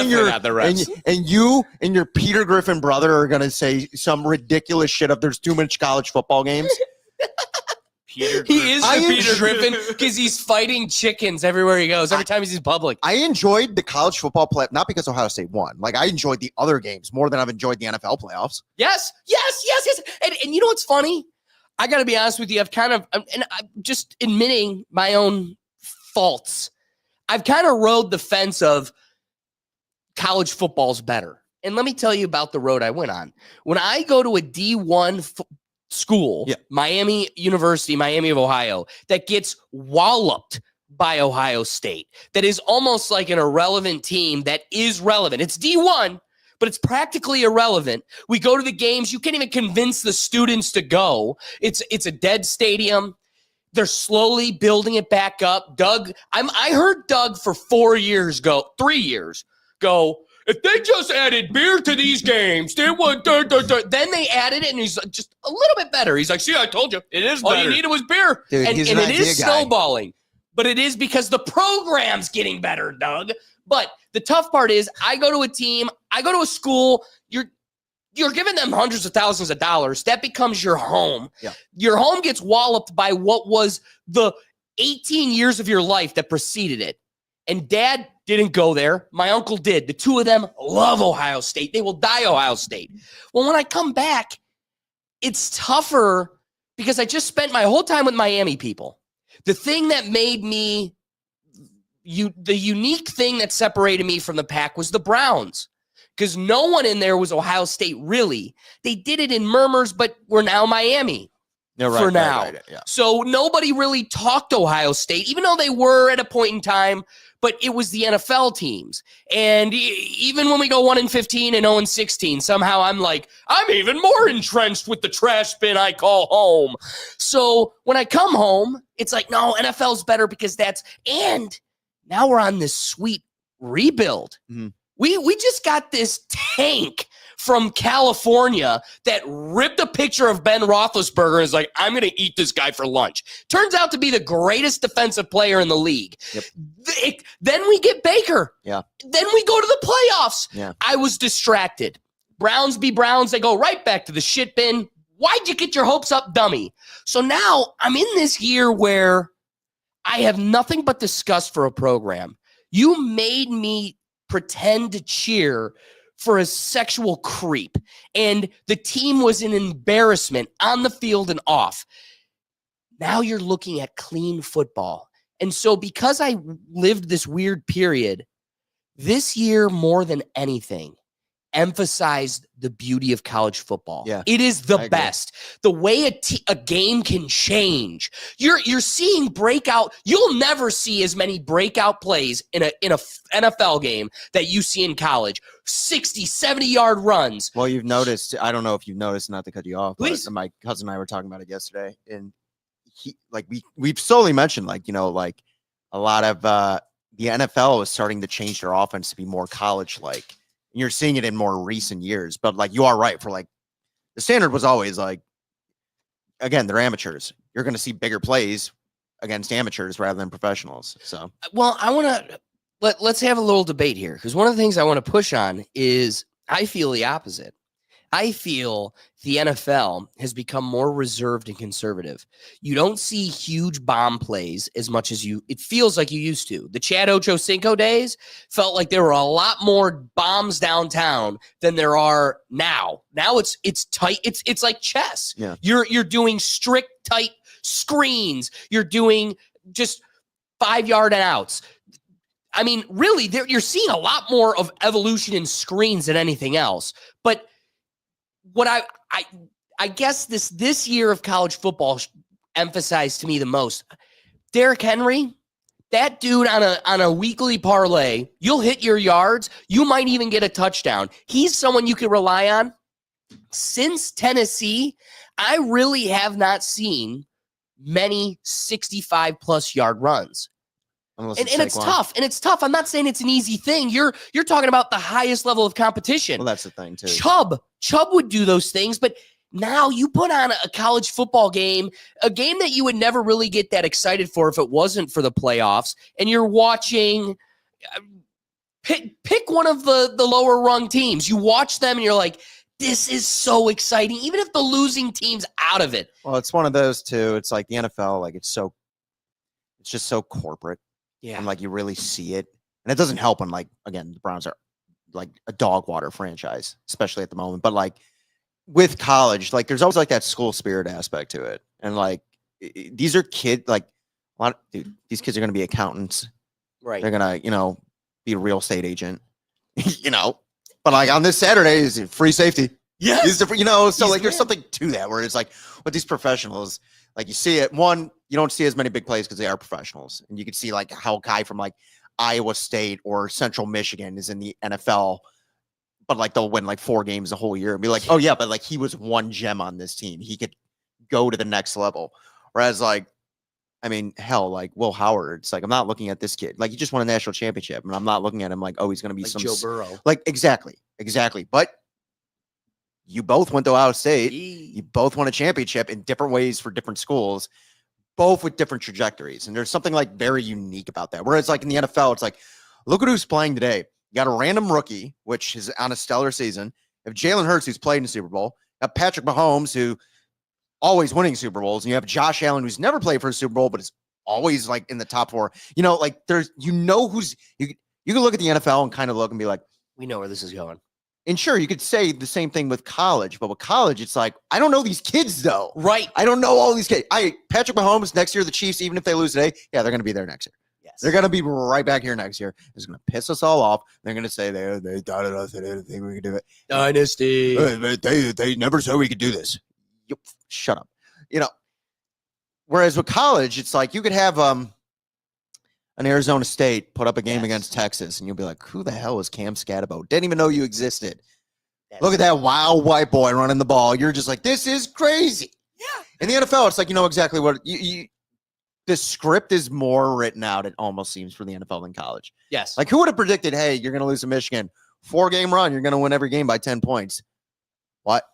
and your Peter Griffin brother are going to say some ridiculous shit of there's too much college football games. He is the Peter Griffin because he's fighting chickens everywhere he goes. Every time he's in public. I enjoyed the college football play, not because Ohio State won. Like, I enjoyed the other games more than I've enjoyed the NFL playoffs. Yes. And you know what's funny? I got to be honest with you. I'm just admitting my own faults. I've kind of rode the fence of college football's better. And let me tell you about the road I went on. When I go to a D1 school, Miami University, Miami of Ohio, that gets walloped by Ohio State, that is almost like an irrelevant team that is relevant. It's D1, but it's practically irrelevant. We go to the games. You can't even convince the students to go. It's a dead stadium. They're slowly building it back up. I heard Doug for 3 years go, if they just added beer to these games, they would. Then they added it, and he's just a little bit better. He's like, see, I told you. It is All better. you needed was beer. Dude, and he's and an it is idea guy. snowballing. But it is because the program's getting better, Doug. But the tough part is I go to a team, I go to a school, you're giving them hundreds of thousands of dollars. That becomes your home. Yeah. Your home gets walloped by what was the 18 years of your life that preceded it. And Dad didn't go there. My uncle did. The two of them love Ohio State. They will die Ohio State. Well, when I come back, it's tougher because I just spent my whole time with Miami people. The thing that made me, the unique thing that separated me from the pack was the Browns. Because no one in there was Ohio State, really. They did it in murmurs, but we're now Miami for now. Yeah. So nobody really talked Ohio State, even though they were at a point in time, but it was the NFL teams. And even when we go 1-15 and 0-16, somehow I'm like, I'm even more entrenched with the trash bin I call home. So when I come home, it's like, no, NFL's better because and now we're on this sweet rebuild. Mm-hmm. We just got this tank from California that ripped a picture of Ben Roethlisberger and is like, I'm going to eat this guy for lunch. Turns out to be the greatest defensive player in the league. Yep. Then we get Baker. Yeah. Then we go to the playoffs. Yeah. I was distracted. Browns be Browns. They go right back to the shit bin. Why'd you get your hopes up, dummy? So now I'm in this year where I have nothing but disgust for a program. You made me pretend to cheer for a sexual creep, and the team was an embarrassment on the field and off. Now you're looking at clean football. And so because I lived this weird period, this year more than anything emphasized the beauty of college football. Yeah, it is the I agree. best. The way a game can change. You're seeing breakout. You'll never see as many breakout plays in a NFL game that you see in college. 60, 70-yard runs. Well, you've noticed, I don't know if you've noticed, not to cut you off, Please. but my cousin and I were talking about it yesterday, and we've slowly mentioned, like, you know, like a lot of the NFL is starting to change their offense to be more college-like. You're seeing it in more recent years, but like you are right, for like the standard was always like, again, they're amateurs. You're going to see bigger plays against amateurs rather than professionals. So, Well, I want to let's have a little debate here, because one of the things I want to push on is I feel the opposite. I feel the NFL has become more reserved and conservative. You don't see huge bomb plays as much as it feels like you used to. The Chad Ochocinco days felt like there were a lot more bombs downtown than there are now. Now it's tight. It's like chess. Yeah. You're doing strict, tight screens. You're doing just 5-yard and outs. I mean, really, you're seeing a lot more of evolution in screens than anything else. But what I guess this year of college football emphasized to me the most, Derrick Henry, that dude on a weekly parlay, you'll hit your yards. You might even get a touchdown. He's someone you can rely on. Since Tennessee, I really have not seen many 65-plus yard runs. unless And it's Saquon. tough. And it's tough. I'm not saying it's an easy thing. You're talking about the highest level of competition. Well, that's the thing too. Chubb would do those things, but now you put on a college football game, a game that you would never really get that excited for if it wasn't for the playoffs, and you're watching. Pick one of the lower rung teams. You watch them, and you're like, this is so exciting, even if the losing team's out of it. Well, it's one of those too. It's like the NFL, like it's just so corporate. Yeah. And like you really see it. And it doesn't help when, like, again, the Browns are like a dog water franchise, especially at the moment. But like with college, like there's always like that school spirit aspect to it. And like these are kids, like these kids are going to be accountants. Right. They're going to, be a real estate agent, But like on this Saturday is free safety. Yes. He's different, you know, so He's like there's the something to that where it's like with these professionals, like you see it, one, you don't see as many big plays because they are professionals. And you can see like how a guy from like Iowa State or Central Michigan is in the NFL, but like they'll win like 4 games a whole year and be like, oh yeah, but like he was one gem on this team. He could go to the next level. Whereas like, I mean, hell, like Will Howard, it's like I'm not looking at this kid. Like he just won a national championship, and I'm not looking at him like, oh, he's gonna be Like some Joe Burrow. like exactly. But you both went to Ohio State. You both won a championship in different ways for different schools, both with different trajectories. And there's something like very unique about that. Whereas like in the NFL, it's like, look at who's playing today. You got a random rookie, which is on a stellar season. You have Jalen Hurts, who's played in the Super Bowl. You have Patrick Mahomes, who always winning Super Bowls. And you have Josh Allen, who's never played for a Super Bowl, but is always like in the top 4. You know, like there's, you know, who's, you can look at the NFL and kind of look and be like, We know where this is going. and sure, you could say the same thing with college, but with college, it's like, I don't know these kids though. Right. I don't know all these kids. Patrick Mahomes next year, the Chiefs, even if they lose today, yeah, they're going to be there next year. Yes. They're going to be right back here next year. It's going to piss us all off. They're going to say they doubted us. They didn't think we could do it. Dynasty. They never said we could do this. Shut up. You know, whereas with college, it's like you could have an Arizona State put up a game Yes. against Texas, and you'll be like, who the hell is Cam Scatabo? Didn't even know you existed. Look at that wild white boy running the ball. You're just like, this is crazy. Yeah. In the NFL, it's like, you know exactly what the script is more written out, it almost seems, for the NFL than college. Yes. Like, who would have predicted, hey, you're going to lose to Michigan, 4-game run, you're going to win every game by 10 points? What?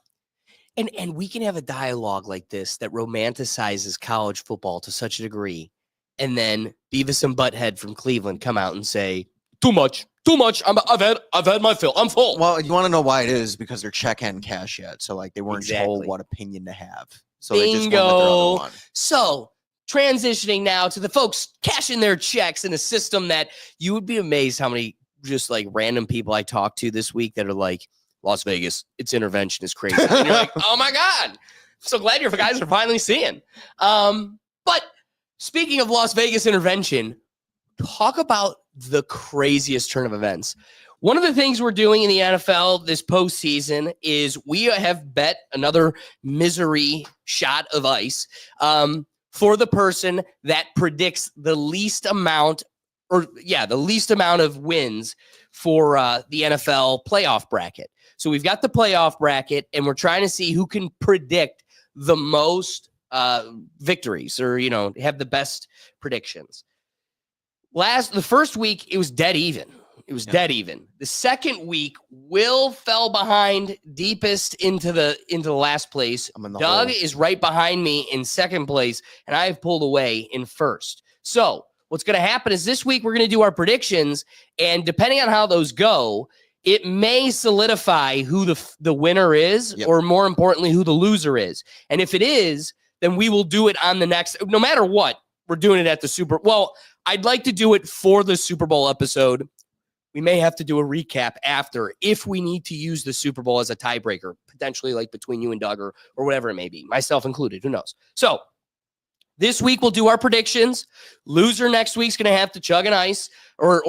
And we can have a dialogue like this that romanticizes college football to such a degree, and then Beavis and Butthead from Cleveland come out and say, too much. I've had my fill. I'm full. Well, you want to know why it is? Because their check hadn't cashed yet. So, like, they weren't told Exactly. what opinion to have. So they just went with their Bingo. other one. So transitioning now to the folks cashing their checks in a system that you would be amazed how many just like random people I talked to this week that are like, Las Vegas, its intervention is crazy. And you're like, oh my God. I'm so glad you guys are finally seeing. But speaking of Las Vegas intervention, talk about the craziest turn of events. One of the things we're doing in the NFL this postseason is we have bet another misery shot of ice for the person that predicts the least amount of wins for the NFL playoff bracket. So we've got the playoff bracket, and we're trying to see who can predict the most victories, or have the best predictions. The first week it was dead even. Dead even. The second week, Will fell behind deepest into the last place. I'm in the Doug hole. is right behind me in second place, and I have pulled away in first. So what's going to happen is this week we're going to do our predictions, and depending on how those go, it may solidify who the winner is, Yep. or more importantly, who the loser is. And if it is, then we will do it on the next, no matter what, we're doing it at the well, I'd like to do it for the Super Bowl episode. We may have to do a recap after if we need to use the Super Bowl as a tiebreaker, potentially like between you and Doug or whatever it may be, myself included, who knows? So this week we'll do our predictions. Loser next week's going to have to chug an ice, or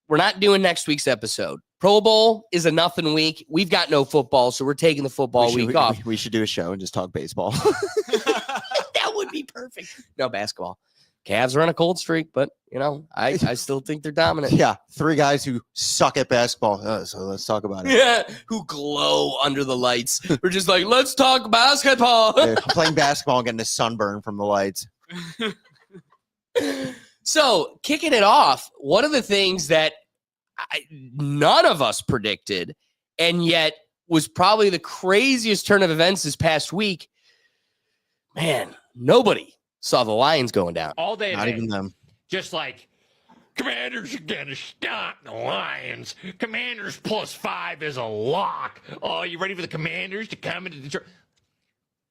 we're not doing next week's episode. Pro Bowl is a nothing week. We've got no football, so we're taking the football week off. We should do a show and just talk baseball. That would be perfect. No basketball. Cavs are on a cold streak, but I still think they're dominant. Yeah, 3 guys who suck at basketball. So let's talk about it. Yeah, who glow under the lights. We're just like, let's talk basketball. Yeah, playing basketball and getting a sunburn from the lights. So, kicking it off, one of the things that none of us predicted, and yet was probably the craziest turn of events this past week, man, nobody saw the Lions going down. All day Not today. even them. Just like, Commanders are going to stop the Lions. Commanders +5 is a lock. Oh, you ready for the Commanders to come into Detroit?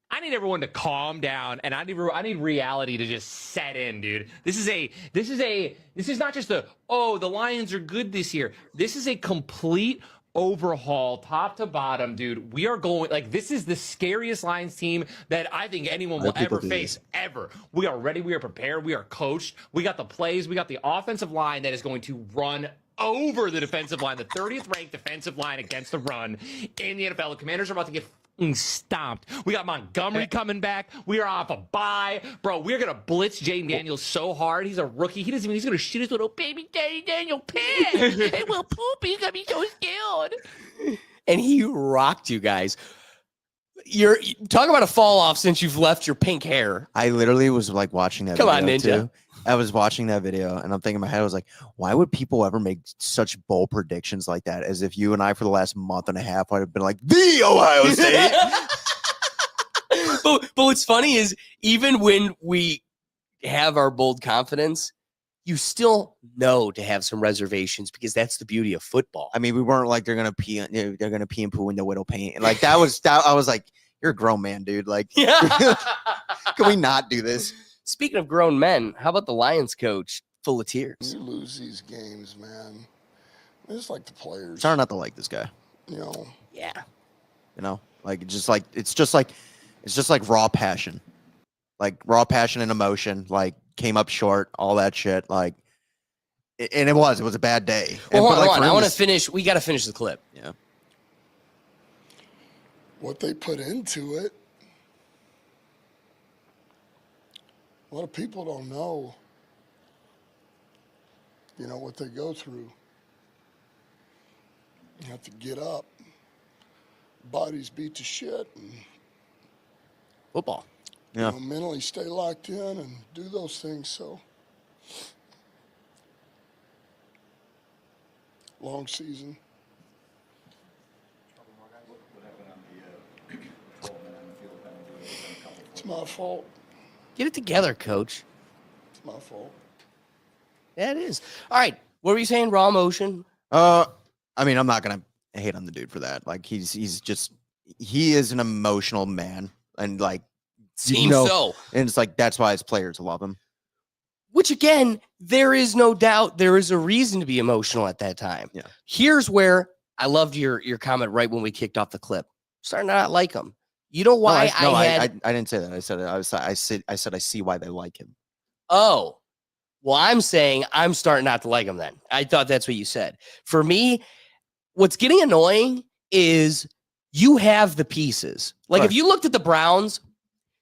I need everyone to calm down, and I need reality to just set in, dude. This is not just the Lions are good this year. This is a complete overhaul, top to bottom, dude. We are going, like, this is the scariest Lions team that I think anyone will ever face, ever. We are ready. We are prepared. We are coached. We got the plays. We got the offensive line that is going to run over the defensive line, the 30th ranked defensive line against the run in the NFL. The Commanders are about to get stomped. We got Montgomery coming back. We are off a bye. Bro, we're going to blitz Jaden Daniels so hard. He's a rookie. He's going to shoot his little baby daddy Daniel pig. It will poop. He's going to be so scared. And he rocked you guys. You're talk about a fall off since you've left your pink hair. I literally was like watching that Come video on, Ninja. too. I was watching that video and I'm thinking in my head, I was like, why would people ever make such bold predictions like that? As if you and I for the last month and a half would have been like, the Ohio State. but what's funny is even when we have our bold confidence, you still know to have some reservations because that's the beauty of football. I mean, we weren't like they're gonna pee and poo in the widow paint. And like that I was like, you're a grown man, dude. Like, Yeah. can we not do this? Speaking of grown men, how about the Lions coach full of tears? You lose these games, man. It's like the players. It's hard not to like this guy. You know, Yeah. You know, like it's just like raw passion, like raw passion and emotion. Like came up short, all that shit. Like, and it was a bad day. Well, hold but, on. for I him want to to- finish. We got to finish the clip. Yeah. what they put into it. A lot of people don't know, you know, what they go through. You have to get up. Bodies beat to shit and Football. Yeah. you know, mentally stay locked in and do those things. So, long season. It's my fault. Get it together, coach. It's my fault. Yeah, it is. All right. What were you saying? Raw emotion? I mean, I'm not gonna hate on the dude for that. Like, he is an emotional man, and like, Seems so. and it's like that's why his players love him. Which again, there is no doubt there is a reason to be emotional at that time. Yeah. Here's where I loved your comment right when we kicked off the clip. Starting to not like him. You know why I didn't say that. I said it. I said I see why they like him. Oh, well, I'm saying I'm starting not to like him then. I thought that's what you said. For me, what's getting annoying is you have the pieces. Like Right. if you looked at the Browns,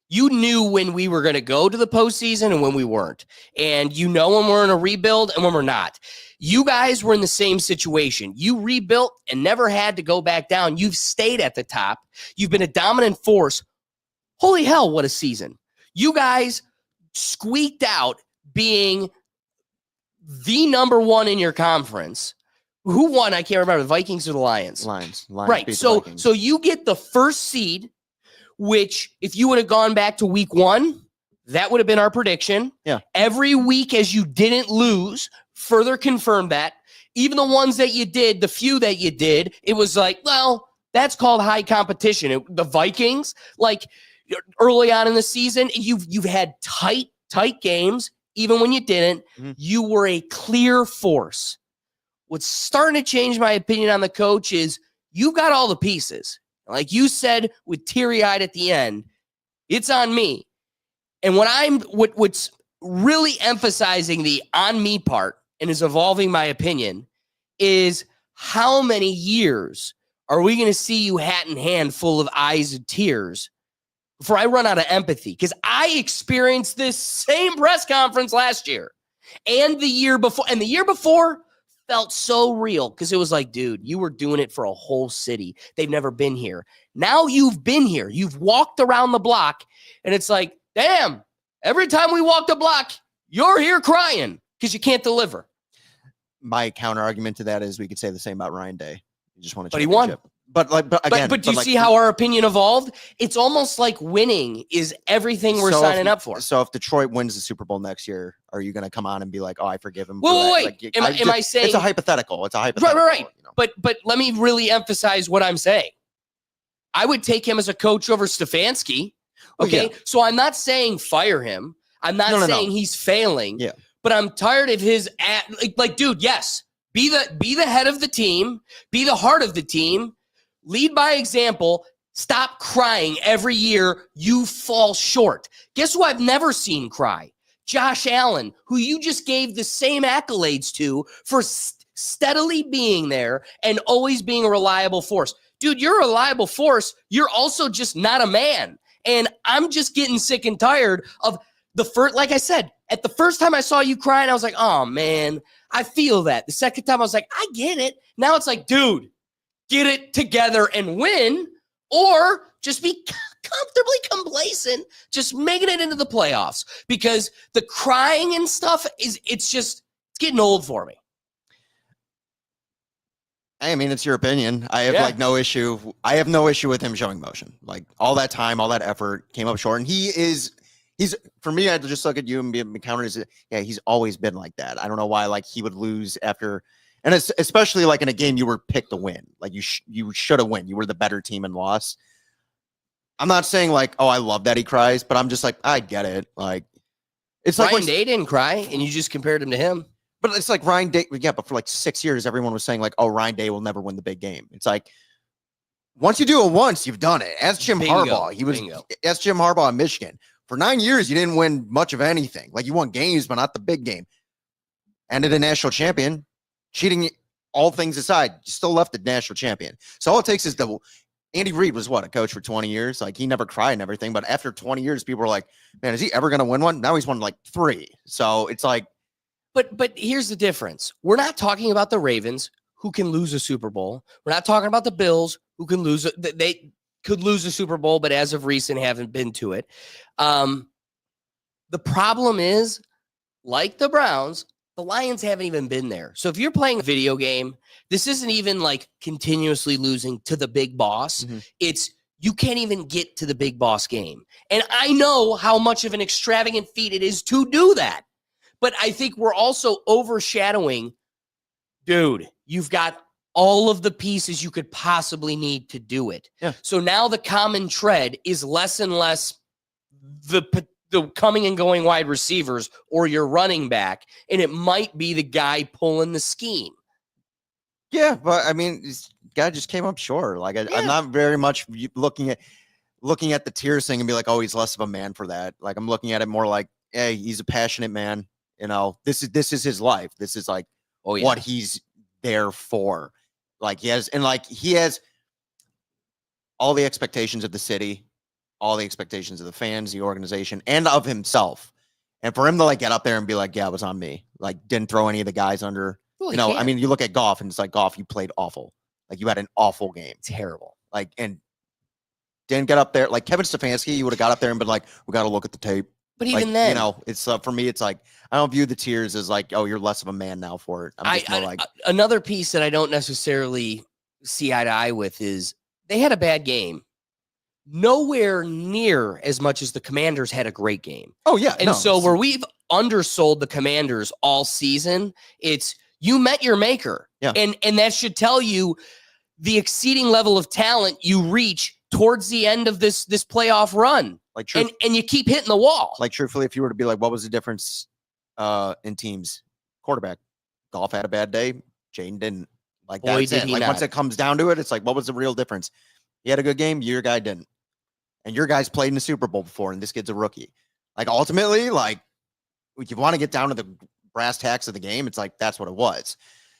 you knew when we were going to go to the postseason and when we weren't. And you know when we're in a rebuild and when we're not. You guys were in the same situation. You rebuilt and never had to go back down. You've stayed at the top. You've been a dominant force. Holy hell, what a season. You guys squeaked out being the number one in your conference. Who won? I can't remember. The Vikings or the Lions? Lions Right. beat the So Vikings. so you get the first seed, which if you would have gone back to week 1, that would have been our prediction. Yeah. Every week as you didn't lose, further confirmed that. Even the ones that you did, the few that you did, it was like, well, that's called high competition. The Vikings, like early on in the season, you've had tight games. Even when you didn't, Mhm. you were a clear force. What's starting to change my opinion on the coach is you've got all the pieces. Like you said, with teary-eyed at the end, it's on me. And what's really emphasizing the on me part and is evolving my opinion is how many years are we going to see you hat in hand full of eyes and tears before I run out of empathy? Because I experienced this same press conference last year and the year before. And the year before felt so real because it was like, dude, you were doing it for a whole city. They've never been here. Now you've been here. You've walked around the block. And it's like, damn, every time we walk the block, you're here crying because you can't deliver. My counter argument to that is we could say the same about Ryan Day. You just want to, But he won. But again, But do you see how our opinion evolved? It's almost like winning is everything we're signing up for. So if Detroit wins the Super Bowl next year, are you going to come on and be like, "Oh, I forgive him"? Wait, for that? wait. Like, Am I saying it's a hypothetical? It's a hypothetical. Right. You know? But let me really emphasize what I'm saying. I would take him as a coach over Stefanski. Well, Okay. yeah. So I'm not saying fire him. I'm not No. saying he's failing. Yeah. But I'm tired of his like, dude, yes. Be the head of the team, be the heart of the team, lead by example, stop crying every year you fall short. Guess who I've never seen cry? Josh Allen, who you just gave the same accolades to for steadily being there and always being a reliable force. Dude, you're a reliable force. You're also just not a man. And I'm just getting sick and tired of the first, like I said, at the first time I saw you crying, I was like, oh man, I feel that. The second time I was like, I get it. Now it's like, dude, get it together and win, or just be comfortably complacent, just making it into the playoffs, because the crying and stuff it's getting old for me. I mean, it's your opinion. I have like no issue. I have no issue with him showing emotion. Like all that time, all that effort came up short. And he's for me, I had to just look at you and be countered as, yeah, he's always been like that. I don't know why like he would lose after, and it's especially like in a game you were picked to win. Like you should have won. You were the better team and lost. I'm not saying like, oh, I love that he cries, but I'm just like, I get it. Like it's Ryan like Day didn't cry, and you just compared him to him. But it's like Ryan Day, yeah, but for like 6 years, everyone was saying like, oh, Ryan Day will never win the big game. It's like, once you do it once, you've done it. As Jim Harbaugh, as Jim Harbaugh in Michigan. For 9 years, you didn't win much of anything. Like you won games, but not the big game. Ended a national champion, cheating all things aside, you still left the national champion. So all it takes is Andy Reid was a coach for 20 years. Like he never cried and everything, but after 20 years, people were like, man, is he ever going to win one? Now he's won like 3. So it's like, But here's the difference. We're not talking about the Ravens, who can lose a Super Bowl. We're not talking about the Bills, who can lose. They could lose a Super Bowl, but as of recent, haven't been to it. The problem is, like the Browns, the Lions haven't even been there. So if you're playing a video game, this isn't even like continuously losing to the big boss. Mm-hmm. It's you can't even get to the big boss game. And I know how much of an extravagant feat it is to do that. But I think we're also overshadowing, dude, you've got all of the pieces you could possibly need to do it. Yeah. So now the common thread is less and less the coming and going wide receivers or your running back, and it might be the guy pulling the scheme. yeah, but I mean, this guy just came up short. Like I'm not very much looking at the tears thing and be like, oh, he's less of a man for that. Like I'm looking at it more like, hey, he's a passionate man. You know, this is his life. This is like what he's there for. Like he has all the expectations of the city, all the expectations of the fans, the organization, and of himself. And for him to like get up there and be like, yeah, it was on me. Like didn't throw any of the guys under. Well, I mean, you look at Goff and it's like, Goff, you played awful. Like you had an awful game. Terrible. Like, and didn't get up there. Like Kevin Stefanski, you would have got up there and been like, we got to look at the tape. But Like, even then, you know, it's for me, it's like, I don't view the tears as like, oh, you're less of a man now for it. I'm just more like, another piece that I don't necessarily see eye to eye with is they had a bad game. Nowhere near as much as the Commanders had a great game. oh yeah. And so where we've undersold the Commanders all season, it's you met your maker. Yeah. And that should tell you the exceeding level of talent you reach towards the end of this playoff run. like, And you keep hitting the wall. like truthfully, if you were to be like, what was the difference in teams? Quarterback. Goff had a bad day. Jaden didn't. Like Boy, that's did it. he Like not. once it comes down to it, it's like, what was the real difference? He had a good game. Your guy didn't. And your guy's played in the Super Bowl before, and this kid's a rookie. Like ultimately, like if you want to get down to the brass tacks of the game, it's like that's what it was.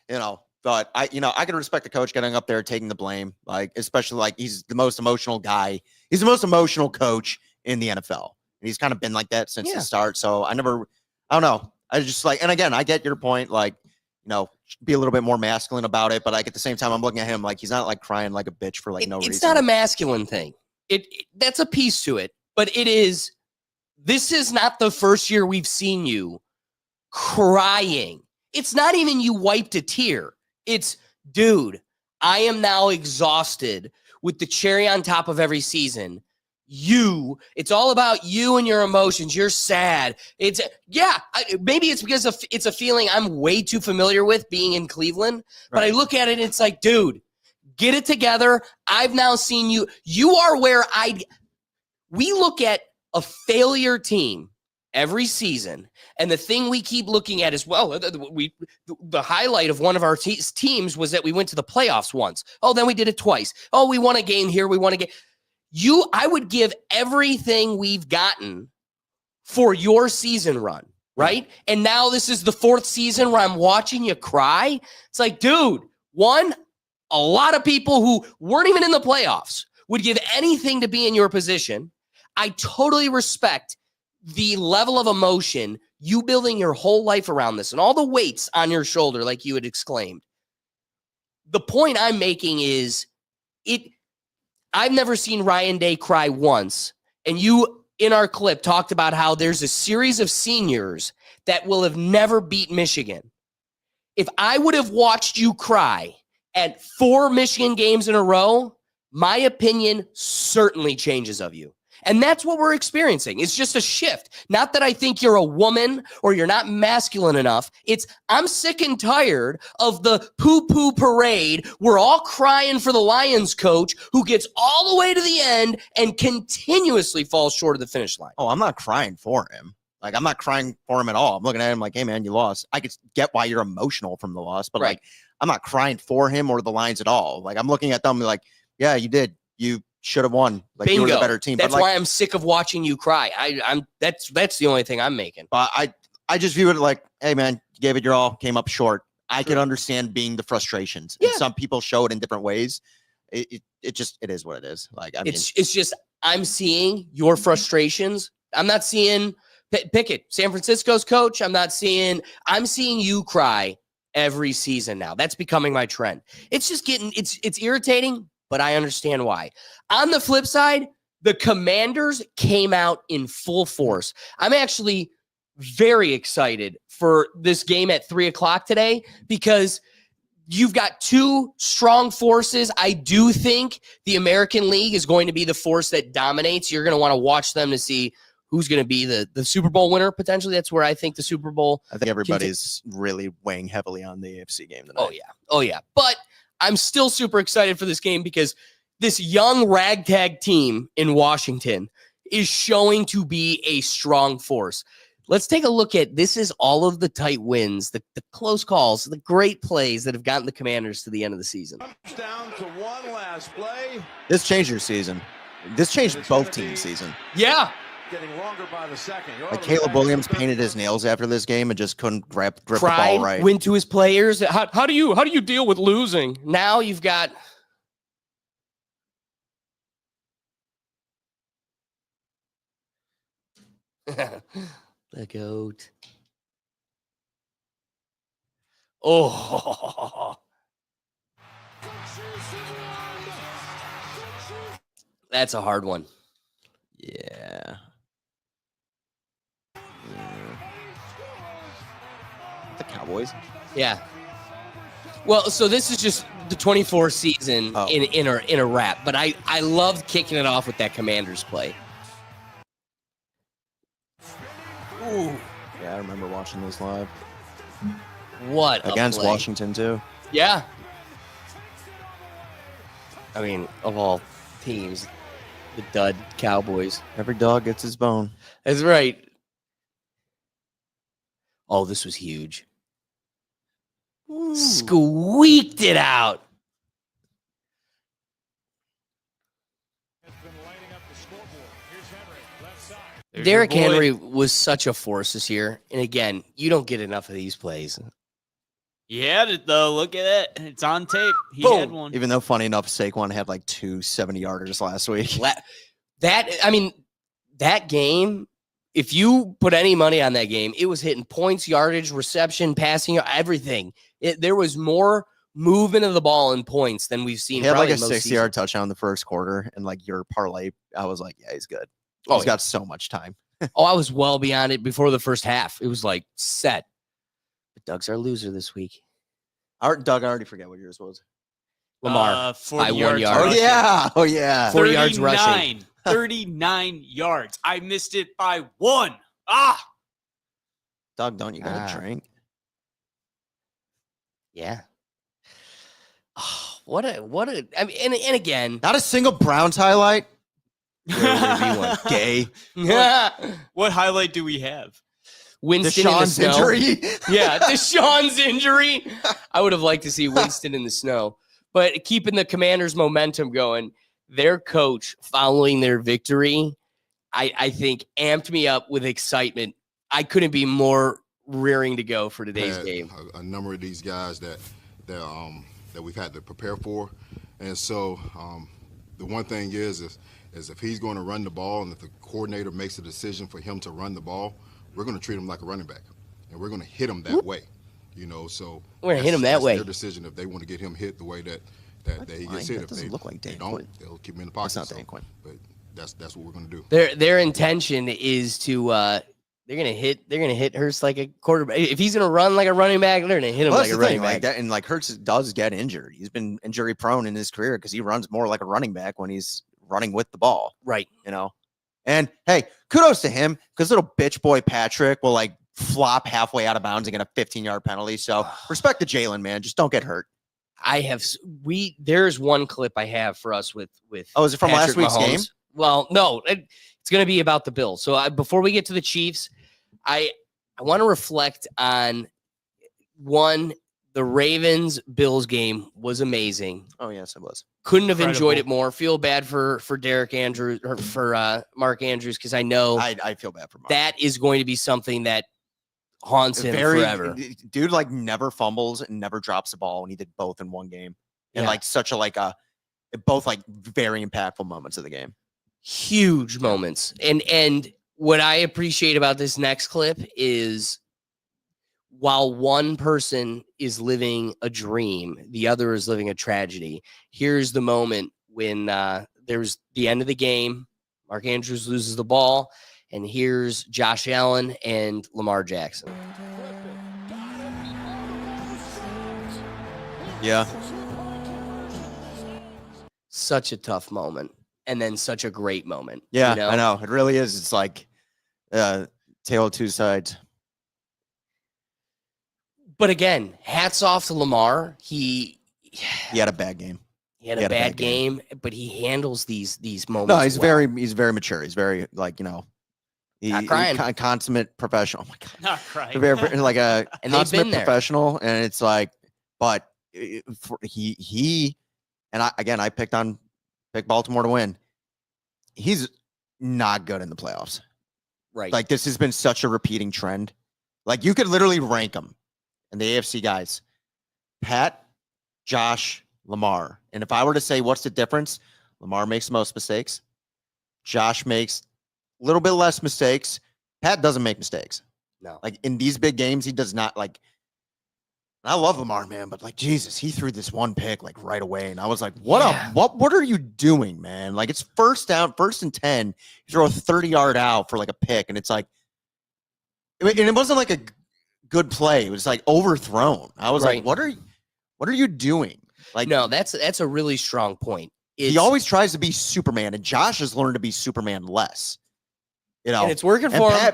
You know, but I can respect the coach getting up there, taking the blame. Like, especially like he's the most emotional guy. He's the most emotional coach in the NFL. And he's kind of been like that since the start. So I don't know. I just like, and again, I get your point. Like, you know, be a little bit more masculine about it. But like at the same time, I'm looking at him like he's not like crying like a bitch for like no reason. It's not a masculine thing. That's a piece to it. But this is not the first year we've seen you crying. It's not even you wiped a tear. It's, dude, I am now exhausted with the cherry on top of every season. It's all about you and your emotions. You're sad. Maybe it's because it's a feeling I'm way too familiar with being in Cleveland. But I look at it and it's like, dude, get it together. I've now seen you. You are where we look at a failure team every season. And the thing we keep looking at is, well, the highlight of one of our teams was that we went to the playoffs once. Oh, then we did it twice. Oh, we won a game here. We won a game. I would give everything we've gotten for your season run. right? And now this is the 4th season where I'm watching you cry. It's like, dude, one, a lot of people who weren't even in the playoffs would give anything to be in your position. I totally respect the level of emotion, you building your whole life around this and all the weights on your shoulder, like you had exclaimed. The point I'm making is I've never seen Ryan Day cry once. And you, in our clip, talked about how there's a series of seniors that will have never beat Michigan. If I would have watched you cry at 4 Michigan games in a row, my opinion certainly changes of you. And that's what we're experiencing. It's just a shift. Not that I think you're a woman or you're not masculine enough. It's I'm sick and tired of the poo-poo parade. We're all crying for the Lions coach who gets all the way to the end and continuously falls short of the finish line. Oh, I'm not crying for him. Like, I'm not crying for him at all. I'm looking at him like, hey, man, you lost. I could get why you're emotional from the loss, but like, I'm not crying for him or the Lions at all. Like, I'm looking at them like, yeah, you did. You should have won. Like, Bingo. you were the better team. That's but like, why I'm sick of watching you cry. That's the only thing I'm making. But I just view it like, hey, man, you gave it your all, came up short. I can understand being the frustrations. Yeah. And some people show it in different ways. It is what it is. Like, I mean, It's just I'm seeing your frustrations. I'm not seeing Pickett, San Francisco's coach. I'm seeing you cry every season now. That's becoming my trend. It's just it's irritating, but I understand why. On the flip side, the Commanders came out in full force. I'm actually very excited for this game at 3:00 today because you've got 2 strong forces. I do think the American League is going to be the force that dominates. You're going to want to watch them to see who's going to be the Super Bowl winner, potentially. That's where I think the Super Bowl. I think everybody's really weighing heavily on the AFC game tonight. Oh, yeah. But I'm still super excited for this game because this young ragtag team in Washington is showing to be a strong force. Let's take a look at this is all of the tight wins, the close calls, the great plays that have gotten the Commanders to the end of the season. Down to one last play. This changed your season. This changed both teams' season. Yeah. Getting longer by the second. Like, Caleb Williams painted his nails after this game and just couldn't grip the Cried, ball right. went to his players. How do you deal with losing? Now you've got the GOAT. Oh, that's a hard one. Yeah. The Cowboys. Yeah. Well, so this is just the 24th season in a wrap, but I loved kicking it off with that Commanders play. Ooh, Yeah, I remember watching this live what a against play. Washington too. Yeah. I mean, of all teams, the dud Cowboys. Every dog gets his bone. That's right. Oh, this was huge. Squeaked it out. Derrick Henry was such a force this year. And again, you don't get enough of these plays. He had it, though. Look at it. It's on tape. He Boom. had one. Even though, funny enough, Saquon had like 2 70-yarders last week. That game, if you put any money on that game, it was hitting points, yardage, reception, passing, everything. There was more movement of the ball and points than we've seen. He had like a most 60-yard touchdown in the first quarter, and like your parlay, I was like, yeah, he's good. Oh, He's got so much time. I was well beyond it before the first half. It was like set. But Doug's our loser this week. Doug, I already forget what yours was. Lamar 40 by 1 yards yard. Oh, yeah. Oh, yeah. 40 yards rushing. 39 yards. I missed it by 1. Ah! Doug, don't you got a drink? Yeah. Oh, what a I mean, and again. Not a single Browns highlight. Gay. What highlight do we have? Winston in the Deshaun's snow. injury. Yeah, Deshaun's injury. I would have liked to see Winston in the snow. But keeping the Commanders' momentum going, their coach following their victory, I think amped me up with excitement I couldn't be more rearing to go for today's had game. a number of these guys that we've had to prepare for, and so the one thing is if he's going to run the ball, and if the coordinator makes a decision for him to run the ball, we're going to treat him like a running back, and we're going to hit him that way. So we're going to hit him that that's way. Their decision if they want to get him hit the way that he gets hit. That If doesn't they look like Dan they don't, Quinn. they'll keep him in the pocket. That's not Dan Quinn. But that's what we're going to do. Their intention is to they're gonna hit Hurts like a quarterback. If he's gonna run like a running back, they're gonna hit him Well, like that's a the running thing, back. like that, and like Hurts does get injured. He's been injury prone in his career because he runs more like a running back when he's running with the ball. Right. And hey, kudos to him because little bitch boy Patrick will like flop halfway out of bounds and get a 15-yard penalty. So respect to Jalen, man. Just don't get hurt. There's one clip I have for us with Oh, is it from last Patrick week's Mahomes. game? Well, no, it's going to be about the Bills. So before we get to the Chiefs, I want to reflect on the Ravens-Bills game was amazing. Oh, yes, it was. Couldn't have enjoyed Incredible. it more. Feel bad for Derek Andrews or for Mark Andrews because I know I feel bad for Mark. that is going to be something that haunts him forever. Dude, like never fumbles and never drops the ball, and he did both in one game. And Yeah. like such a both like very impactful moments of the game. Huge moments. And what I appreciate about this next clip is while one person is living a dream, the other is living a tragedy. Here's the moment when there's the end of the game. Mark Andrews loses the ball, and here's Josh Allen and Lamar Jackson. Yeah. Such a tough moment, and then such a great moment. Yeah, you know? I know. It really is. It's like tale of two sides. But again, hats off to Lamar. He had a bad game. He had a bad game, but he handles these moments. No, he's well. very mature. He's very Not crying. Consummate professional. Oh my god. Not crying. Very like a And they've consummate been there. professional, and it's like, but he and I picked Baltimore to win. He's not good in the playoffs. Right. Like this has been such a repeating trend. Like you could literally rank them, and the AFC guys, Pat, Josh, Lamar. And if I were to say what's the difference, Lamar makes the most mistakes. Josh makes a little bit less mistakes. Pat doesn't make mistakes. No. Like in these big games, he does not like. I love Lamar, man, but like Jesus, he threw this one pick like right away, and I was like, what are you doing, man? Like it's first down, 1st and 10. You throw a 30-yard out for like a pick, and it's like, and it wasn't like a good play. It was like overthrown. I was Right. like, what are you doing? Like no, that's a really strong point. he always tries to be Superman, and Josh has learned to be Superman less. and it's working And for him.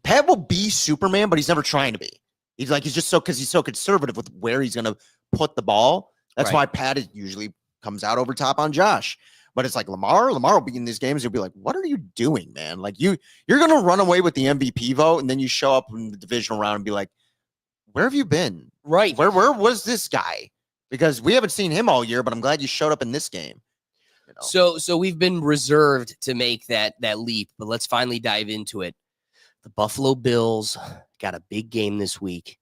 Pat will be Superman, but he's never trying to be. He's just because he's so conservative with where he's going to put the ball. That's Right. why Pat usually comes out over top on Josh. But it's like Lamar will be in these games. You'll be like, what are you doing, man? Like you're going to run away with the MVP vote, and then you show up in the divisional round and be like, where have you been? Right. Where was this guy? Because we haven't seen him all year, but I'm glad you showed up in this game. You know? So we've been reserved to make that leap, but let's finally dive into it. The Buffalo Bills got a big game this week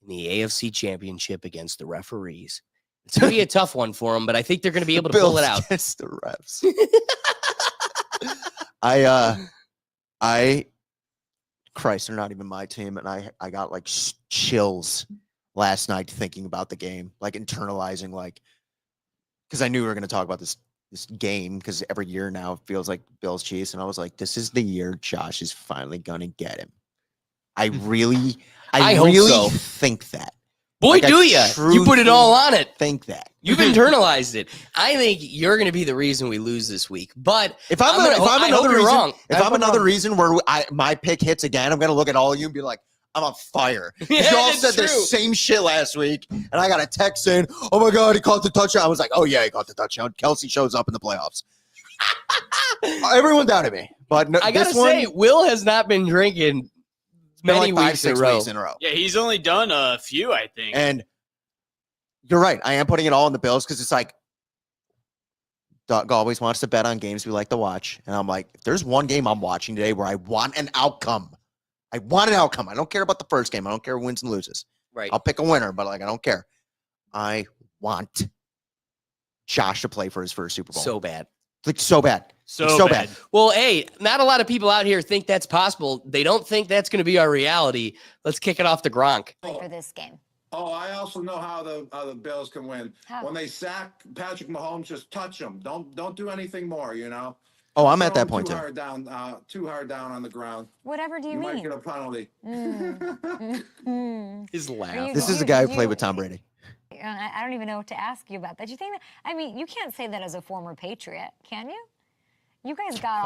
in the AFC Championship against the referees. It's going to be a tough one for them, but I think they're going to be able to pull it out. Against the refs. Christ, they're not even my team, and I got like chills last night thinking about the game, like internalizing, like because I knew we were going to talk about this game because every year now it feels like Bills Chiefs, and I was like, this is the year Josh is finally going to get him. I really hope so. think that. Boy, Like, I do you. You put it all on it. Think that. You've internalized it. I think you're going to be the reason we lose this week. But If I'm I hope another you're reason, wrong. if I hope I'm I'm another wrong. reason where my pick hits again, I'm gonna look at all of you and be like, I'm on fire. 'Cause Yeah, you all that's said the true. same shit last week, and I got a text saying, "Oh my god, he caught the touchdown." I was like, "Oh yeah, he caught the touchdown." Kelsey shows up in the playoffs. Everyone doubted me, but no, I got to this one, say, Will has not been drinking it's been many like 5, weeks in a 6 row. weeks in a row. Yeah, he's only done a few, I think. And you're right. I am putting it all on the Bills because it's like Doug always wants to bet on games we like to watch. And I'm like, if there's one game I'm watching today where I want an outcome, I want an outcome. I don't care about the first game. I don't care who wins and loses. Right. I'll pick a winner, but like I don't care. I want Josh to play for his first Super Bowl. So bad. Like so bad. So bad. Well, hey, not a lot of people out here think that's possible. They don't think that's going to be our reality. Let's kick it off to Gronk. For this game. Oh, I also know how the Bills can win. How? When they sack Patrick Mahomes, just touch him. Don't do anything more. You know. Oh, I'm at Throw that him point too too. hard down on the ground. Whatever do you might mean? get a penalty. His laugh. This is the guy who played with Tom Brady. I don't even know what to ask you about that. You think that? I mean, you can't say that as a former Patriot, can you? You guys got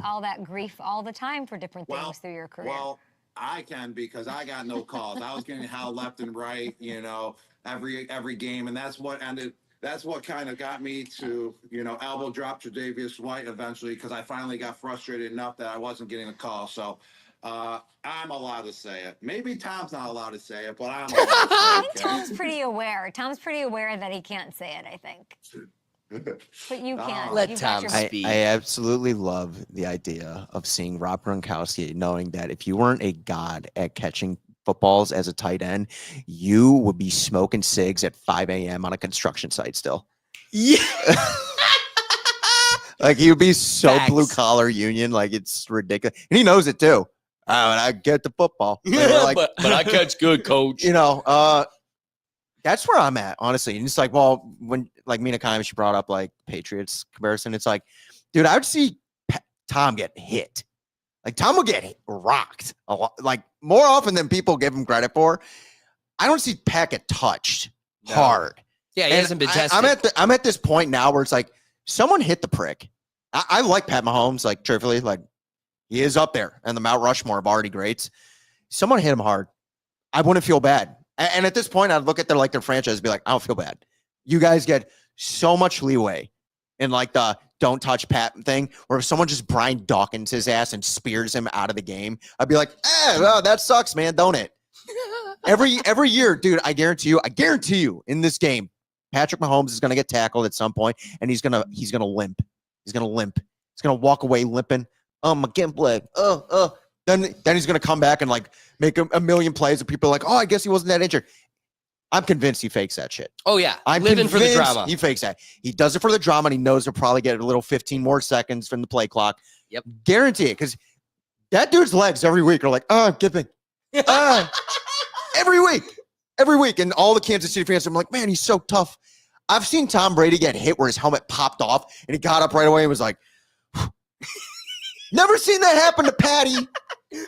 all that grief all the time for different things through your career. Well, I can because I got no calls. I was getting held left and right, you know, every game, and that's what ended. That's what kind of got me to, you know, elbow drop Tre'Davious White eventually because I finally got frustrated enough that I wasn't getting a call. So I'm allowed to say it. Maybe Tom's not allowed to say it, but I'm allowed to say it. I think Tom's pretty aware. Tom's pretty aware that he can't say it, I think. But you can't. Let You've got Tom your- speak. I absolutely love the idea of seeing Rob Gronkowski knowing that if you weren't a god at catching footballs as a tight end, you would be smoking cigs at 5 a.m. on a construction site still. Yeah. Like he would be so Facts. blue collar union, like it's ridiculous. And he knows it too. And I get the football. Like, but I catch good, coach. you know, that's where I'm at, honestly. And it's like, well, when like Mina Kimes, she brought up like Patriots comparison. It's like, dude, I would see Tom get hit. Like Tom will get rocked a lot, like more often than people give him credit for. I don't see Pat get touched hard. Yeah, he And hasn't been tested. I'm at this point now where it's like someone hit the prick. I like Pat Mahomes, like truthfully, like he is up there and the Mount Rushmore of already greats. Someone hit him hard. I wouldn't feel bad. And at this point, I'd look at their franchise and be like, I don't feel bad. You guys get so much leeway in like the don't touch Pat thing, or if someone just Brian Dawkins his ass and spears him out of the game, I'd be like, well, that sucks, man, don't it? Every year, dude, I guarantee you in this game, Patrick Mahomes is gonna get tackled at some point and he's gonna limp. He's gonna walk away limping. My gimp leg. Then he's gonna come back and like make a million plays and people are like, oh, I guess he wasn't that injured. I'm convinced he fakes that shit. Oh yeah, I'm living for the convinced drama. He fakes that. He does it for the drama, and he knows he'll probably get a little 15 more seconds from the play clock. Yep. Guarantee it, because that dude's legs every week are like, give me. Every week. And all the Kansas City fans are like, man, he's so tough. I've seen Tom Brady get hit where his helmet popped off, and he got up right away and was like, never seen that happen to Patty.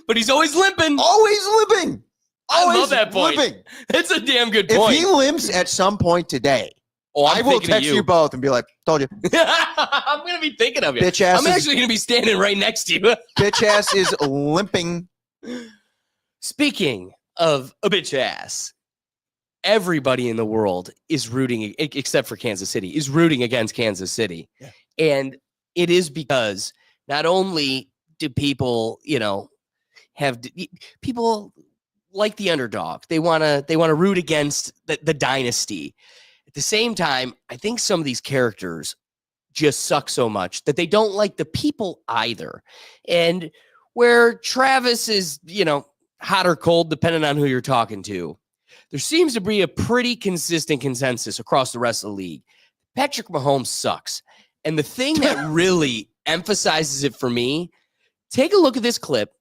But he's always limping. Always limping. I Always love that point. limping. It's a damn good If point. he limps at some point today, I will text you both and be like, told you. I'm going to be thinking of you. Bitch ass I'm is- actually going to be standing right next to you. Bitch ass is limping. Speaking of a bitch ass, everybody in the world is rooting, except for Kansas City, is rooting against Kansas City. Yeah. And it is because not only do people, people like the underdog. They want to root against the dynasty. At the same time, I think some of these characters just suck so much that they don't like the people either. And where Travis is, hot or cold, depending on who you're talking to, there seems to be a pretty consistent consensus across the rest of the league. Patrick Mahomes sucks. And the thing that really emphasizes it for me, take a look at this clip,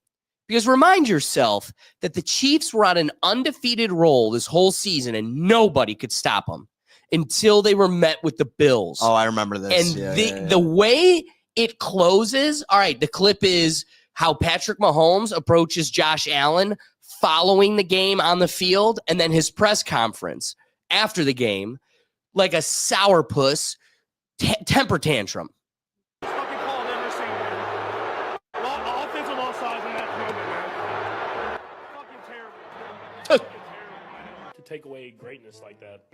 because remind yourself that the Chiefs were on an undefeated roll this whole season and nobody could stop them until they were met with the Bills. Oh, I remember this. And the way it closes, all right, the clip is how Patrick Mahomes approaches Josh Allen following the game on the field, and then his press conference after the game, like a sourpuss temper tantrum. Fucking call never seen, man. Offensive offside in that moment, man. Fucking terrible. To take away greatness like that.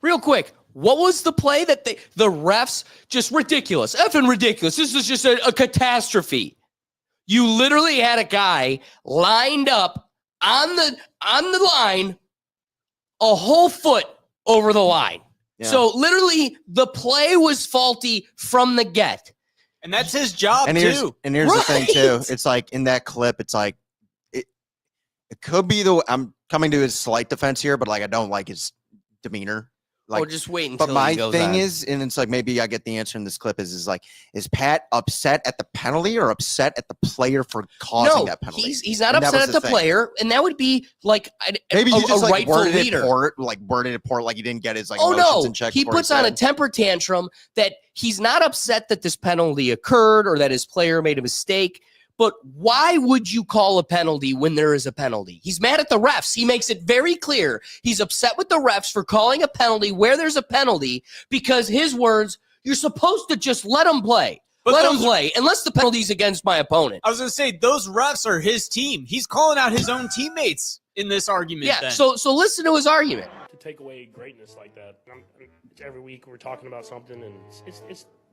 Real quick, what was the play that the refs just ridiculous, effing ridiculous? This is just a catastrophe. You literally had a guy lined up on the line, a whole foot over the line. Yeah. So literally, the play was faulty from the get. And that's his job, And too. here's the thing, too. It's like in that clip, it's like It could be I'm coming to his slight defense here, but like I don't like his demeanor. Like, just wait until but my he goes thing on. is, and it's like maybe I get the answer in this clip is like, is Pat upset at the penalty or upset at the player for causing that penalty? He's not And that upset was at the thing. player, and that would be like Maybe he just a like rightful worded leader. worded it poor, like he didn't get his like Oh emotions no, in check. he before puts on a said. temper tantrum that he's not upset that this penalty occurred or that his player made a mistake. But why would you call a penalty when there is a penalty? He's mad at the refs. He makes it very clear he's upset with the refs for calling a penalty where there's a penalty because his words, you're supposed to just let him play. Let him play, unless the penalty's against my opponent. I was going to say, those refs are his team. He's calling out his own teammates in this argument. Yeah, then. so listen to his argument. To take away greatness like that, every week we're talking about something, and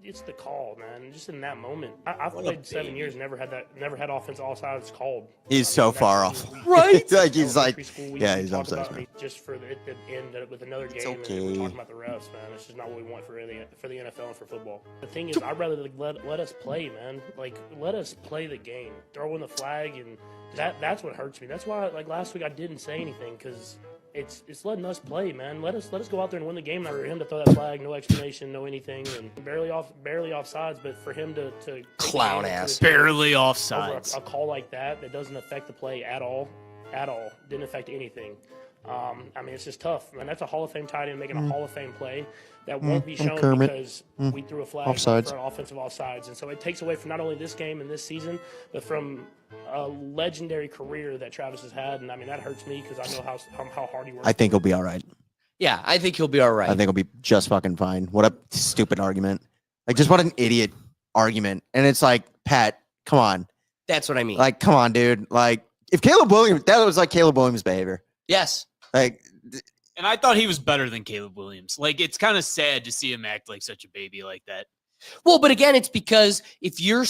it's the call, man. Just in that moment, I've played 7 years, never had offense all sides called. He's so far off, right? Like he's like, yeah, he's upset. Just for the end with another game, okay. and we're talking about the refs, man. It's just not what we want for the NFL and for football. The thing is, I'd rather let us play, man. Like let us play the game, throw in the flag, and that's what hurts me. That's why, like last week, I didn't say anything because. It's letting us play, man. Let us go out there and win the game. Not for him to throw that flag, no explanation, no anything, and barely offsides. But for him to clown ass, barely offsides, a call like that doesn't affect the play at all, didn't affect anything. I mean, it's just tough, man. That's a Hall of Fame tight end making a Hall of Fame play that won't be shown because we threw a flag Offsides. for an offensive offsides, and so it takes away from not only this game and this season, but from a legendary career that Travis has had. And I mean, that hurts me because I know how hard he works. I think he'll be all right. Yeah, I think he'll be all right. I think he'll be just fucking fine. What a stupid argument! Like, just what an idiot argument. And it's like, Pat, come on. That's what I mean. Like, come on, dude. Like, if Caleb Williams, that was like Caleb Williams' behavior. Yes. Like, and I thought he was better than Caleb Williams. Like, it's kind of sad to see him act like such a baby like that. Well, but again, it's because if you're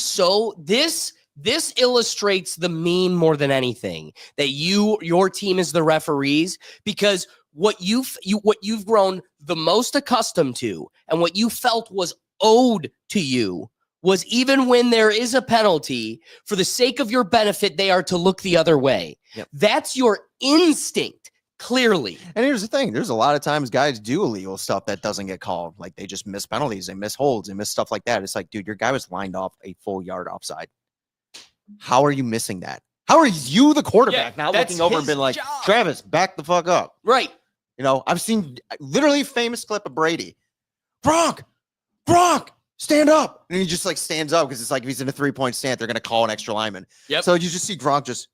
this illustrates the meme more than anything that your team is the referees, because what you've grown the most accustomed to and what you felt was owed to you was even when there is a penalty, for the sake of your benefit, they are to look the other way. Yep. That's your instinct, clearly. and here's the thing: there's a lot of times guys do illegal stuff that doesn't get called. Like they just miss penalties, they miss holds, they miss stuff like that. It's like, dude, your guy was lined off a full yard offside. How are you missing that? How are you the quarterback now that's looking over and his being like, job. Travis, back the fuck up? Right. You know, I've seen literally famous clip of Brady. Gronk, stand up. And he just like stands up because it's like if he's in a 3-point stand, they're going to call an extra lineman. Yep. So you just see Gronk just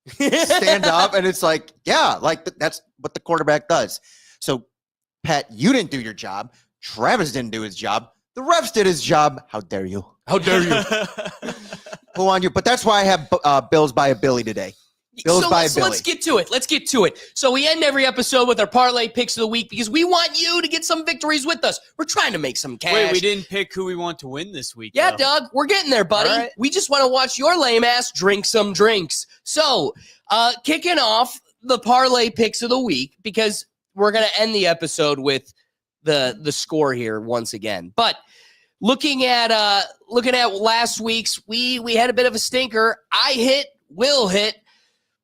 stand up and it's like, yeah, like that's what the quarterback does. So, Pat, you didn't do your job. Travis didn't do his job. The refs did his job. How dare you? How dare you? Who on you? But that's why I have Bills by a Billy today. Bills by a Billy. Let's get to it. Let's get to it. So we end every episode with our parlay picks of the week because we want you to get some victories with us. We're trying to make some cash. Wait, we didn't pick who we want to win this week. Yeah, though. Doug, we're getting there, buddy. All right. We just want to watch your lame ass drink some drinks. So, kicking off the parlay picks of the week, because we're going to end the episode with the score here once again. But looking at last week's, we had a bit of a stinker. I hit, Will hit,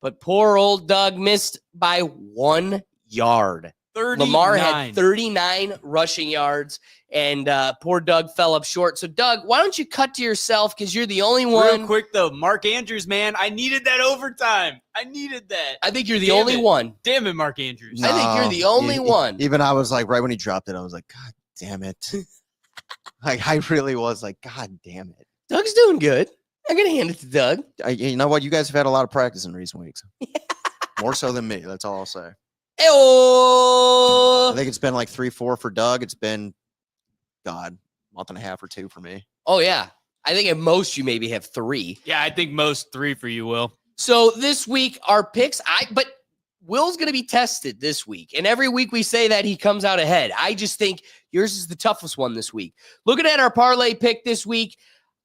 but poor old Doug missed by 1 yard. 39. Lamar had 39 rushing yards, and poor Doug fell up short. So, Doug, why don't you cut to yourself because you're the only one. Real quick, though, Mark Andrews, man, I needed that overtime. I needed that. I think you're the only one. Damn it, Mark Andrews. I think you're the only one. Even I was like, right when he dropped it, I was like, God damn it. Like, I really was like, God damn it. Doug's doing good. I'm going to hand it to Doug. You know what? You guys have had a lot of practice in recent weeks. More so than me. That's all I'll say. Hey-oh. I think it's been like 3-4 for Doug. It's been, God, month and a half or 2 for me. Oh, yeah. I think at most you maybe have 3. Yeah, I think most 3 for you, Will. So this week, our picks, but Will's going to be tested this week. And every week we say that he comes out ahead. I just think yours is the toughest one this week. Looking at our parlay pick this week,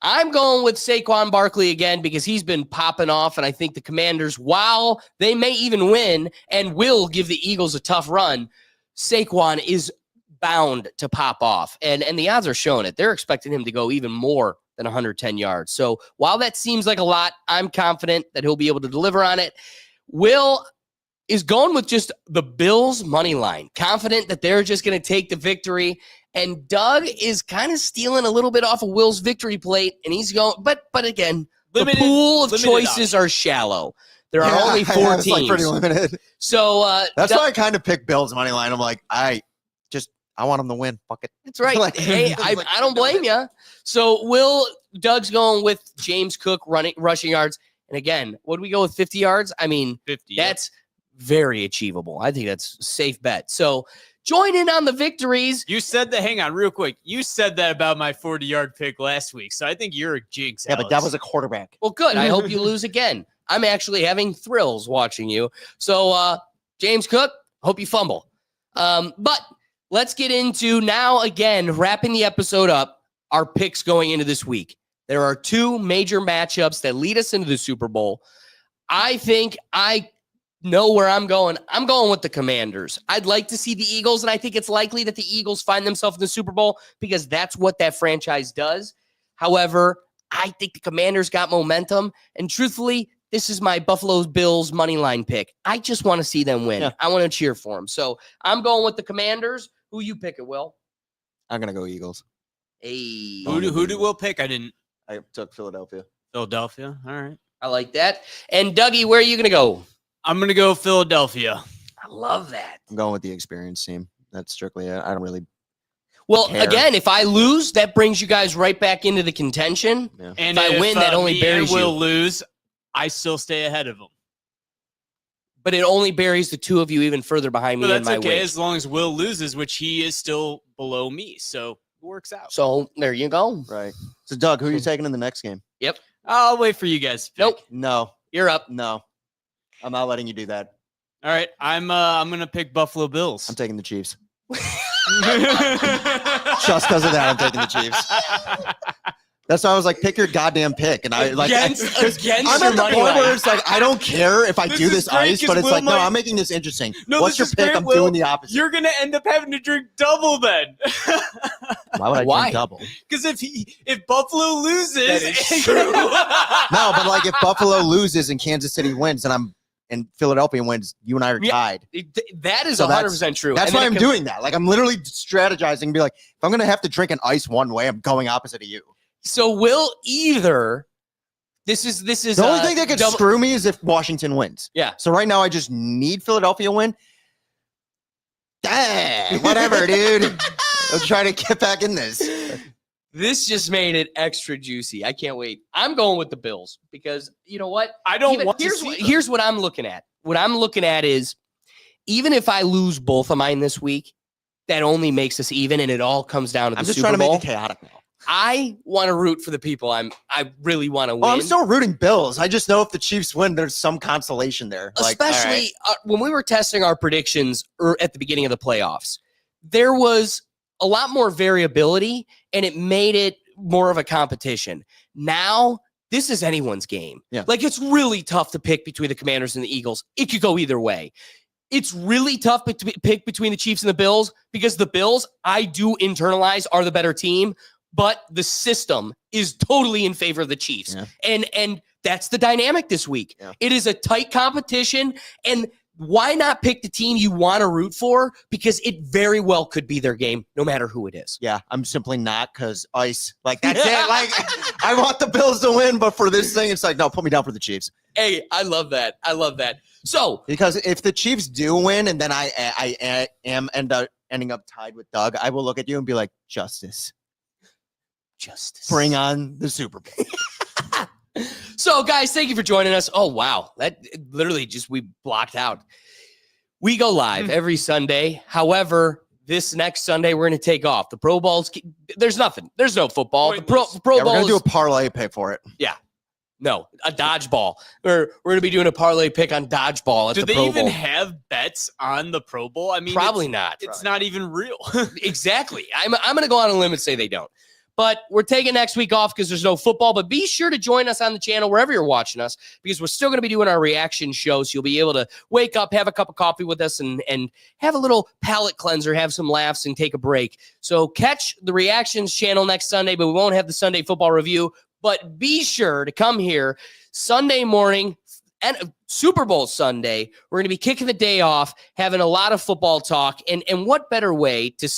I'm going with Saquon Barkley again because he's been popping off, and I think the Commanders, while they may even win and will give the Eagles a tough run, Saquon is bound to pop off, and the odds are showing it. They're expecting him to go even more than 110 yards. So while that seems like a lot, I'm confident that he'll be able to deliver on it. Will is going with just the Bills money line, confident that they're just going to take the victory. And Doug is kind of stealing a little bit off of Will's victory plate, and he's going. But again, the pool of choices are shallow. There are only 4 teams. Like pretty limited. So that's why I kind of picked Bills money line. I'm like, I want them to win. Fuck it. That's right. Like, hey, I don't blame you. So Doug's going with James Cook rushing yards. And again, would we go with 50 yards? I mean, 50. That's very achievable. I think that's a safe bet. So join in on the victories. You said that. Hang on, real quick. You said that about my 40-yard pick last week, so I think you're a jinx. Yeah, but that was a quarterback. Well, good. I hope you lose again. I'm actually having thrills watching you. So, James Cook, hope you fumble. But let's get into now, again, wrapping the episode up, our picks going into this week. There are 2 major matchups that lead us into the Super Bowl. I think I know where I'm going. I'm going with the Commanders. I'd like to see the Eagles, and I think it's likely that the Eagles find themselves in the Super Bowl because that's what that franchise does. However, I think the Commanders got momentum, and truthfully, this is my Buffalo Bills money line pick. I just want to see them win. Yeah. I want to cheer for them. So I'm going with the Commanders. Who you pick it, Will? I'm going to go Eagles. Hey. Who did Will pick? I took Philadelphia. Philadelphia. All right. I like that. And Dougie, where are you going to go? I'm going to go Philadelphia. I love that. I'm going with the experienced team. That's strictly it. I don't really care. Again, if I lose, that brings you guys right back into the contention. Yeah. And if I win, that only buries you. Will lose, I still stay ahead of them. But it only buries the 2 of you even further behind me in my okay, weight. As long as Will loses, which he is still below me. So it works out. So there you go. Right. So, Doug, who are you taking in the next game? Yep. I'll wait for you guys. Nope. No. You're up. No. I'm not letting you do that. All right. I'm gonna pick Buffalo Bills. I'm taking the Chiefs. Just because of that, I'm taking the Chiefs. That's why I was like, pick your goddamn pick. And I like against I'm at the point where it's like, I don't care if I do this ice, but it's like, no, I'm making this interesting. No, what's your pick? I'm doing the opposite. You're gonna end up having to drink double then. Why would I drink double? Because if Buffalo loses, that is true. No, but like if Buffalo loses and Kansas City wins, and Philadelphia wins, you and I are tied. That is 100% true. That's why I'm doing that. Like I'm literally strategizing and be like, if I'm gonna have to drink an ice one way, I'm going opposite of you. So will either this is the only thing that could screw me is if Washington wins. Yeah. So right now I just need Philadelphia win. Dang, whatever, dude. I'll try to get back in this. This just made it extra juicy. I can't wait. I'm going with the Bills because you know what? I don't want here's what I'm looking at. What I'm looking at is even if I lose both of mine this week, that only makes us even, and it all comes down to the Super Bowl. I'm just trying to make it chaotic now. I want to root for the people I really want to win. Oh, I'm still rooting Bills. I just know if the Chiefs win, there's some consolation there. Especially when we were testing our predictions at the beginning of the playoffs, there was a lot more variability, and it made it more of a competition. Now, this is anyone's game. Yeah. Like, it's really tough to pick between the Commanders and the Eagles. It could go either way. It's really tough to pick between the Chiefs and the Bills because the Bills, I do internalize, are the better team. But the system is totally in favor of the Chiefs. Yeah. And that's the dynamic this week. Yeah. It is a tight competition. And why not pick the team you want to root for? Because it very well could be their game, no matter who it is. Yeah, I'm simply not because ice. Like, that's it. Like, I want the Bills to win, but for this thing, it's like, no, put me down for the Chiefs. Hey, I love that. I love that. So, because if the Chiefs do win and then I am ending up tied with Doug, I will look at you and be like, justice. Bring on the Super Bowl. So, guys, thank you for joining us. Oh, wow. That literally we blocked out. We go live every Sunday. However, this next Sunday, we're going to take off. The Pro Bowls, there's nothing. There's no football. The Pro Bowl. We're going to do a parlay pick for it. Yeah. No, a dodgeball. We're going to be doing a parlay pick on dodgeball at the Pro Bowl. Do they even have bets on the Pro Bowl? I mean, probably not. It's not even real. Exactly. I'm going to go on a limb and say they don't. But we're taking next week off because there's no football. But be sure to join us on the channel wherever you're watching us because we're still going to be doing our reaction shows. You'll be able to wake up, have a cup of coffee with us, and have a little palate cleanser, have some laughs, and take a break. So catch the reactions channel next Sunday, but we won't have the Sunday football review. But be sure to come here Sunday morning Super Bowl Sunday. We're going to be kicking the day off, having a lot of football talk. And what better way to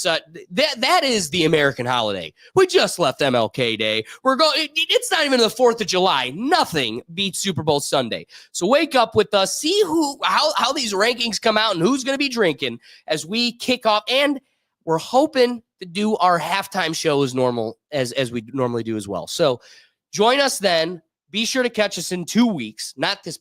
that is the American holiday. We just left MLK Day. It's not even the 4th of July. Nothing beats Super Bowl Sunday. So wake up with us, see how these rankings come out and who's going to be drinking as we kick off. And we're hoping to do our halftime show as normal as we normally do as well. So join us then. Be sure to catch us in 2 weeks, not this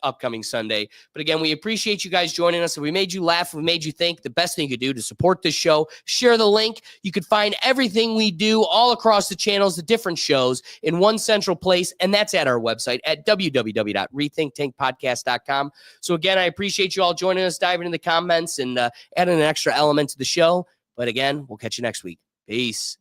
upcoming Sunday. But again, we appreciate you guys joining us. If we made you laugh, if we made you think, the best thing you could do to support this show, share the link. You could find everything we do all across the channels, the different shows in one central place. And that's at our website at www.rethinktankpodcast.com. So again, I appreciate you all joining us, diving in the comments and adding an extra element to the show. But again, we'll catch you next week. Peace.